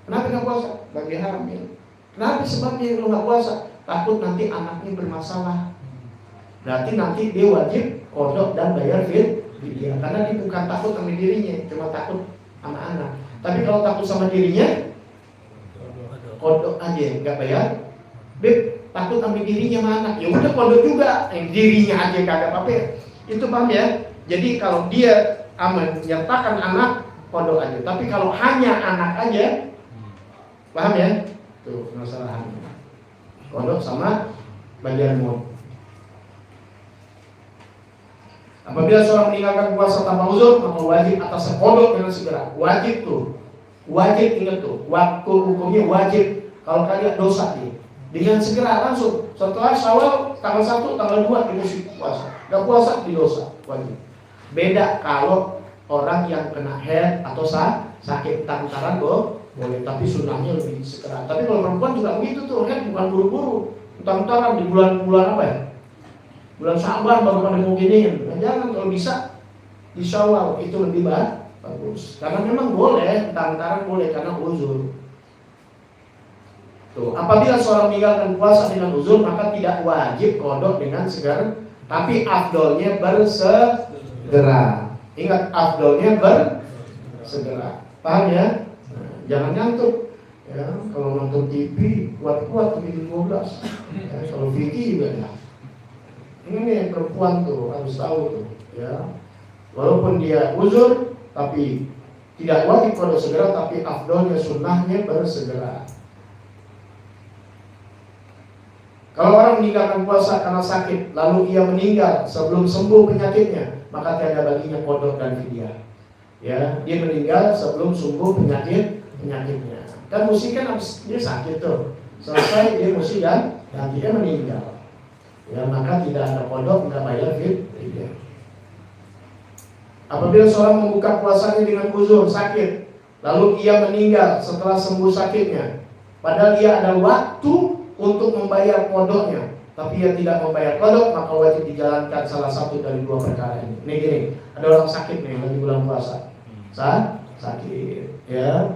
B: Kenapa gak puasa? Lagi hamil. Kenapa sebabnya lu gak puasa? Takut nanti anaknya bermasalah. Berarti nanti dia wajib kodok dan bayar fidyah. Karena dia bukan takut sama dirinya, cuma takut sama anak. Tapi kalau takut sama dirinya, kodok aja, nggak bayar. Beb, takut sama dirinya sama anak, ya udah kodok juga. Dirinya aja kagak apa-apa. Itu paham ya? Jadi kalau dia menyertakan anak, kodok aja. Tapi kalau hanya anak aja, paham ya? Tuh masalahannya. Kodok sama bayar mut. Apabila seorang meninggalkan puasa tanpa uzur, maka wajib atas kodok dengan segera. Wajib tuh, wajib ingat tuh. Waktu hukumnya wajib. Kalau kalian dosa dia, dengan segera langsung. Setelah Syawal tanggal 1, tanggal 2 dimulai puasa. Gak puasa di dosa, wajib. Beda kalau orang yang kena head atau sakit tantaran boleh, tapi sunnahnya lebih segera. Tapi kalau perempuan juga begitu tuh, head bukan buru-buru. Tantaran di bulan apa ya? bulan Sya'ban baru pada mau giniin. Nah, jangan, kalau bisa di Syawal itu lebih bagus. Karena memang boleh, antara boleh karena uzur. Tuh, apabila seorang meninggalkan puasa dengan uzur maka tidak wajib qada dengan segera, tapi afdolnya bersegera. Ingat, afdolnya bersegera. Paham ya? Nah, jangan ngantuk. Ya, kalau nonton TV kuat-kuat begitu 12. Ya, kalau fikih juga ya. Ini nih perempuan tuh harus tahu tuh, ya. Walaupun dia uzur tapi tidak wajib qada segera, tapi afdolnya sunnahnya bersegera. Kalau orang meninggalkan puasa karena sakit lalu ia meninggal sebelum sembuh penyakitnya, maka tiada baginya qada dan fidyah. Ya, dia meninggal sebelum sembuh penyakitnya. Kan mesti kan habis dia sakit tuh, selesai dia mesti dan dia meninggal. Ya, maka tidak ada qada, tidak bayar fidyah. Apabila seorang membuka puasanya dengan uzur sakit, lalu ia meninggal setelah sembuh sakitnya, padahal dia ada waktu untuk membayar qadanya, tapi ia tidak membayar qada, maka wajib dijalankan salah satu dari dua perkara ini. Nih gini, ada orang sakit nih lagi bulan puasa, sakit, ya.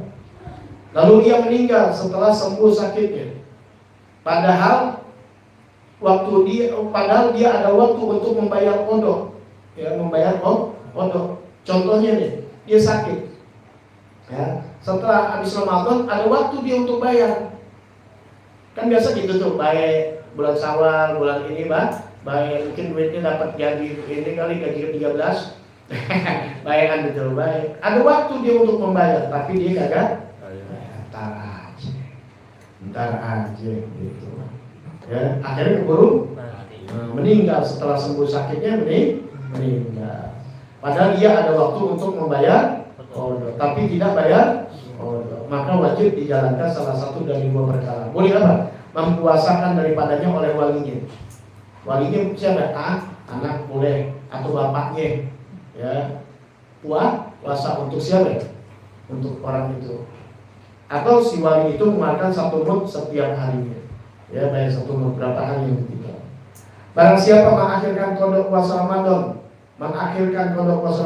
B: Lalu ia meninggal setelah sembuh sakitnya, padahal dia ada waktu untuk membayar qada, ya, membayar qada. Contohnya nih, dia sakit, ya. Setelah habis Ramadan ada waktu dia untuk bayar. Kan biasa gitu tuh, baik bulan Syawal, bulan ini baik mungkin duitnya dapat gaji ini kali gaji ke-13. Baik kan gitu, baik. Ada waktu dia untuk membayar, tapi dia kagak. Ntar aja gitu. Ya, akhirnya keburu meninggal setelah sembuh sakitnya meninggal. Padahal dia ada waktu untuk membayar qada, tapi tidak bayar qada. Maka wajib dijalankan salah satu dari dua perkara. Boleh apa? Mempuasakan daripadanya oleh walinya. Walinya siapa? Anak boleh atau bapaknya. Ya. Puasa untuk siapa? Untuk orang itu. Atau si wali itu mengeluarkan satu mud setiap harinya. Ya, bayar satu mud berapa hari yang ketiga. Barang siapa mengakhirkan qada puasa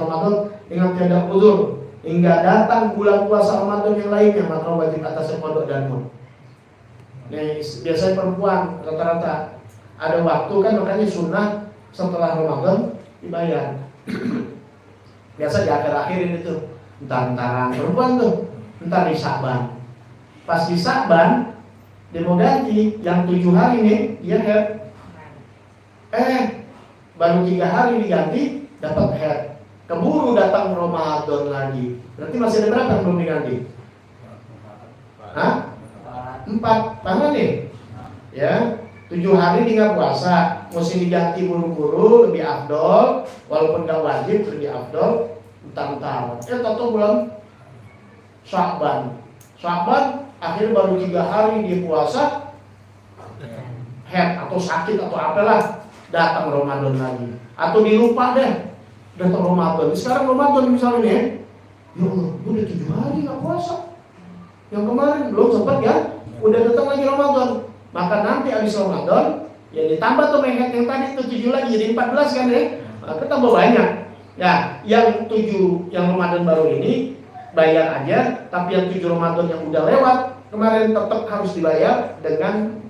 B: Ramadan, dengan tiada uzur hingga datang bulan puasa Ramadan yang lainnya, maka wajib atasnya qada dan mud. Nih, biasanya perempuan rata-rata ada waktu kan, makanya sunnah setelah Ramadan dibayar. Biasa di akhir-akhirin itu, entar-entaran perempuan tuh, entar di Sya'ban. Pas di Sya'ban dia mau ganti, yang 7 hari nih dia haid. Baru 3 hari diganti dapat haid. Keburu datang Ramadan lagi. Berarti masih ada berapa yang belum diganti? 4, paham nih? Ya, 7 hari dia nggak puasa, mesti diganti buru-buru, lebih afdol, walaupun nggak wajib lebih afdol. Entar-entar, tahu bulan Sya'ban, akhirnya baru 3 hari dia puasa, head atau sakit atau apalah, datang Ramadan lagi, atau dilupa deh, datang Ramadan. Sekarang Ramadan misalnya nih, ya Allah, gue udah 7 hari nggak puasa, yang kemarin belum sempat ya. Udah datang lagi Ramadan, maka nanti habis Ramadan ya ditambah tuh head yang tadi itu 7 lagi jadi 14 kan ya, maka tambah banyak. Ya, yang 7 yang Ramadan baru ini bayar aja, tapi yang 7 Ramadan yang udah lewat kemarin tetap harus dibayar dengan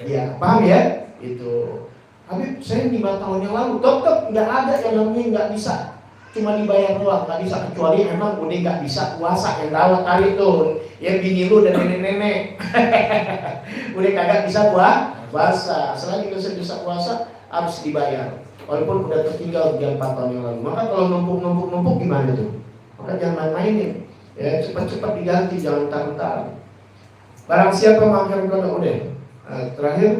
B: ya, paham ya? Itu. Habib, saya 5 tahun yang lalu tetap nggak ada yang namanya nggak bisa, cuma dibayar doang, nggak bisa, kecuali emang udah nggak bisa puasa yang rawat hari itu, ya bini lu dan nenek-nenek, udah kagak bisa puasa. Selagi bisa puasa harus dibayar, walaupun udah tertinggal 4 tahun yang lalu. Maka kalau numpuk gimana tuh? Maka jangan main-mainin, ya cepat-cepat diganti, jangan entar-entar. Barang siapa mengakhirkan qada, udah. Terakhir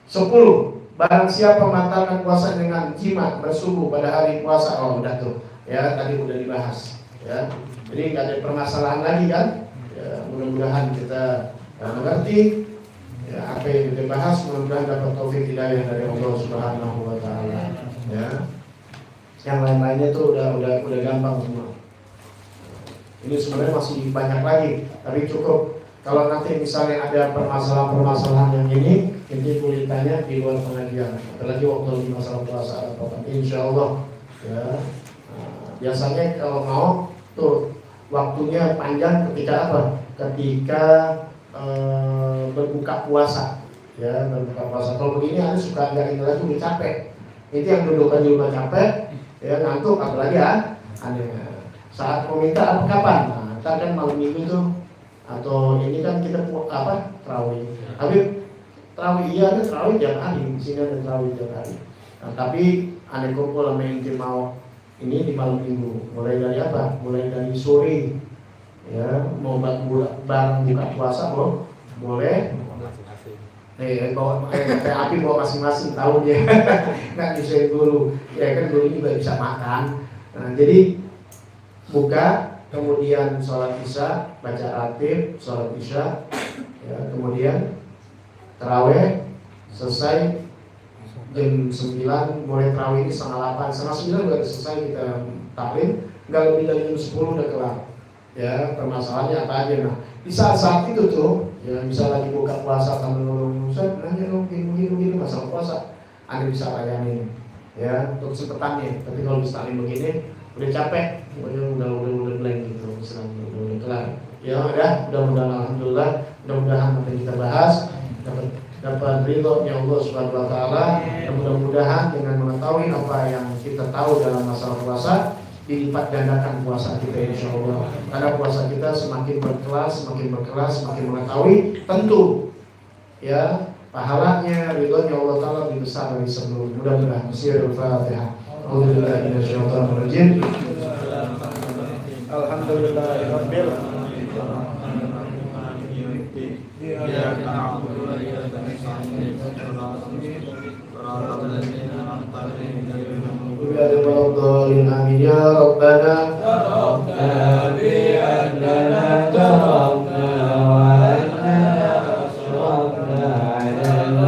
B: 10. Barang siapa membatalkan puasa dengan jima bersubuh pada hari puasa, udah tuh. Ya, tadi udah dibahas. Ya, jadi nggak ada permasalahan lagi kan? Ya, mudah-mudahan kita mengerti. Ya, apa yang kita bahas, mudah-mudahan dapat taufik hidayah dari Allah Subhanahu wa taala. Ya. Yang lain-lainnya tuh udah gampang semua. Ini sebenarnya masih banyak lagi, tapi cukup Kalau nanti misalnya ada permasalahan-permasalahan yang ini boleh tanya di luar pengajian. Apalagi waktu lagi masalah puasa atau apa. Insya Allah ya. Biasanya kalau mau tuh waktunya panjang ketika apa? Ketika berbuka puasa. Ya, berbuka puasa. Kalau begini ada suka nggak ini lagi capek. Itu yang dudukkan di rumah capek, ya ngantuk apalagi ya. Saat mau minta apa kapan? Nah, ntar kan malam minggu tuh atau ini kan kita terawih. Tapi terawih iya ada terawih tiap hari, di sini ada terawih tiap hari. Nah, tapi ada kumpul sama yang mau ini di malam minggu. Mulai dari apa? Mulai dari sore. Ya, mau bareng buka puasa loh, boleh. Api bawa masing-masing tahu dia. Nggak bisa guru. Ya kan guru juga bisa makan. Nah, jadi buka, kemudian sholat isya, baca ratib, sholat isya, ya, kemudian taraweh, selesai jam 9, mulai taraweh ini setengah 8, setengah 9 udah selesai kita taklim, nggak lebih dari jam 10 udah kelar. Ya, permasalahannya apa aja. Nah, di saat itu tuh, ya bisa lagi buka puasa sambil ngomong, Ustaz, nanya dong, begini masalah puasa, Anda bisa layani, ya, untuk sepetannya. Tapi kalau bisa begini, udah capek, udah blank gitu, udah kelar. Ya udah, mudah-mudahan alhamdulillah, mudah-mudahan apa yang kita bahas dapat ridhonya Allah Subhanahu wa taala. Dan mudah-mudahan dengan mengetahui apa yang kita tahu dalam masalah puasa, dilipat gandakan puasa kita insyaallah. Karena puasa kita semakin berkelas, semakin mengetahui, tentu ya pahalanya, ridhonya Allah taala lebih besar dari sebelum. Mudah-mudahan. Bismillahirrahmanirrahim. Alhamdulillah minasyaitonir rajim.
C: Alhamdulillahirabbil
B: amin ya rabbana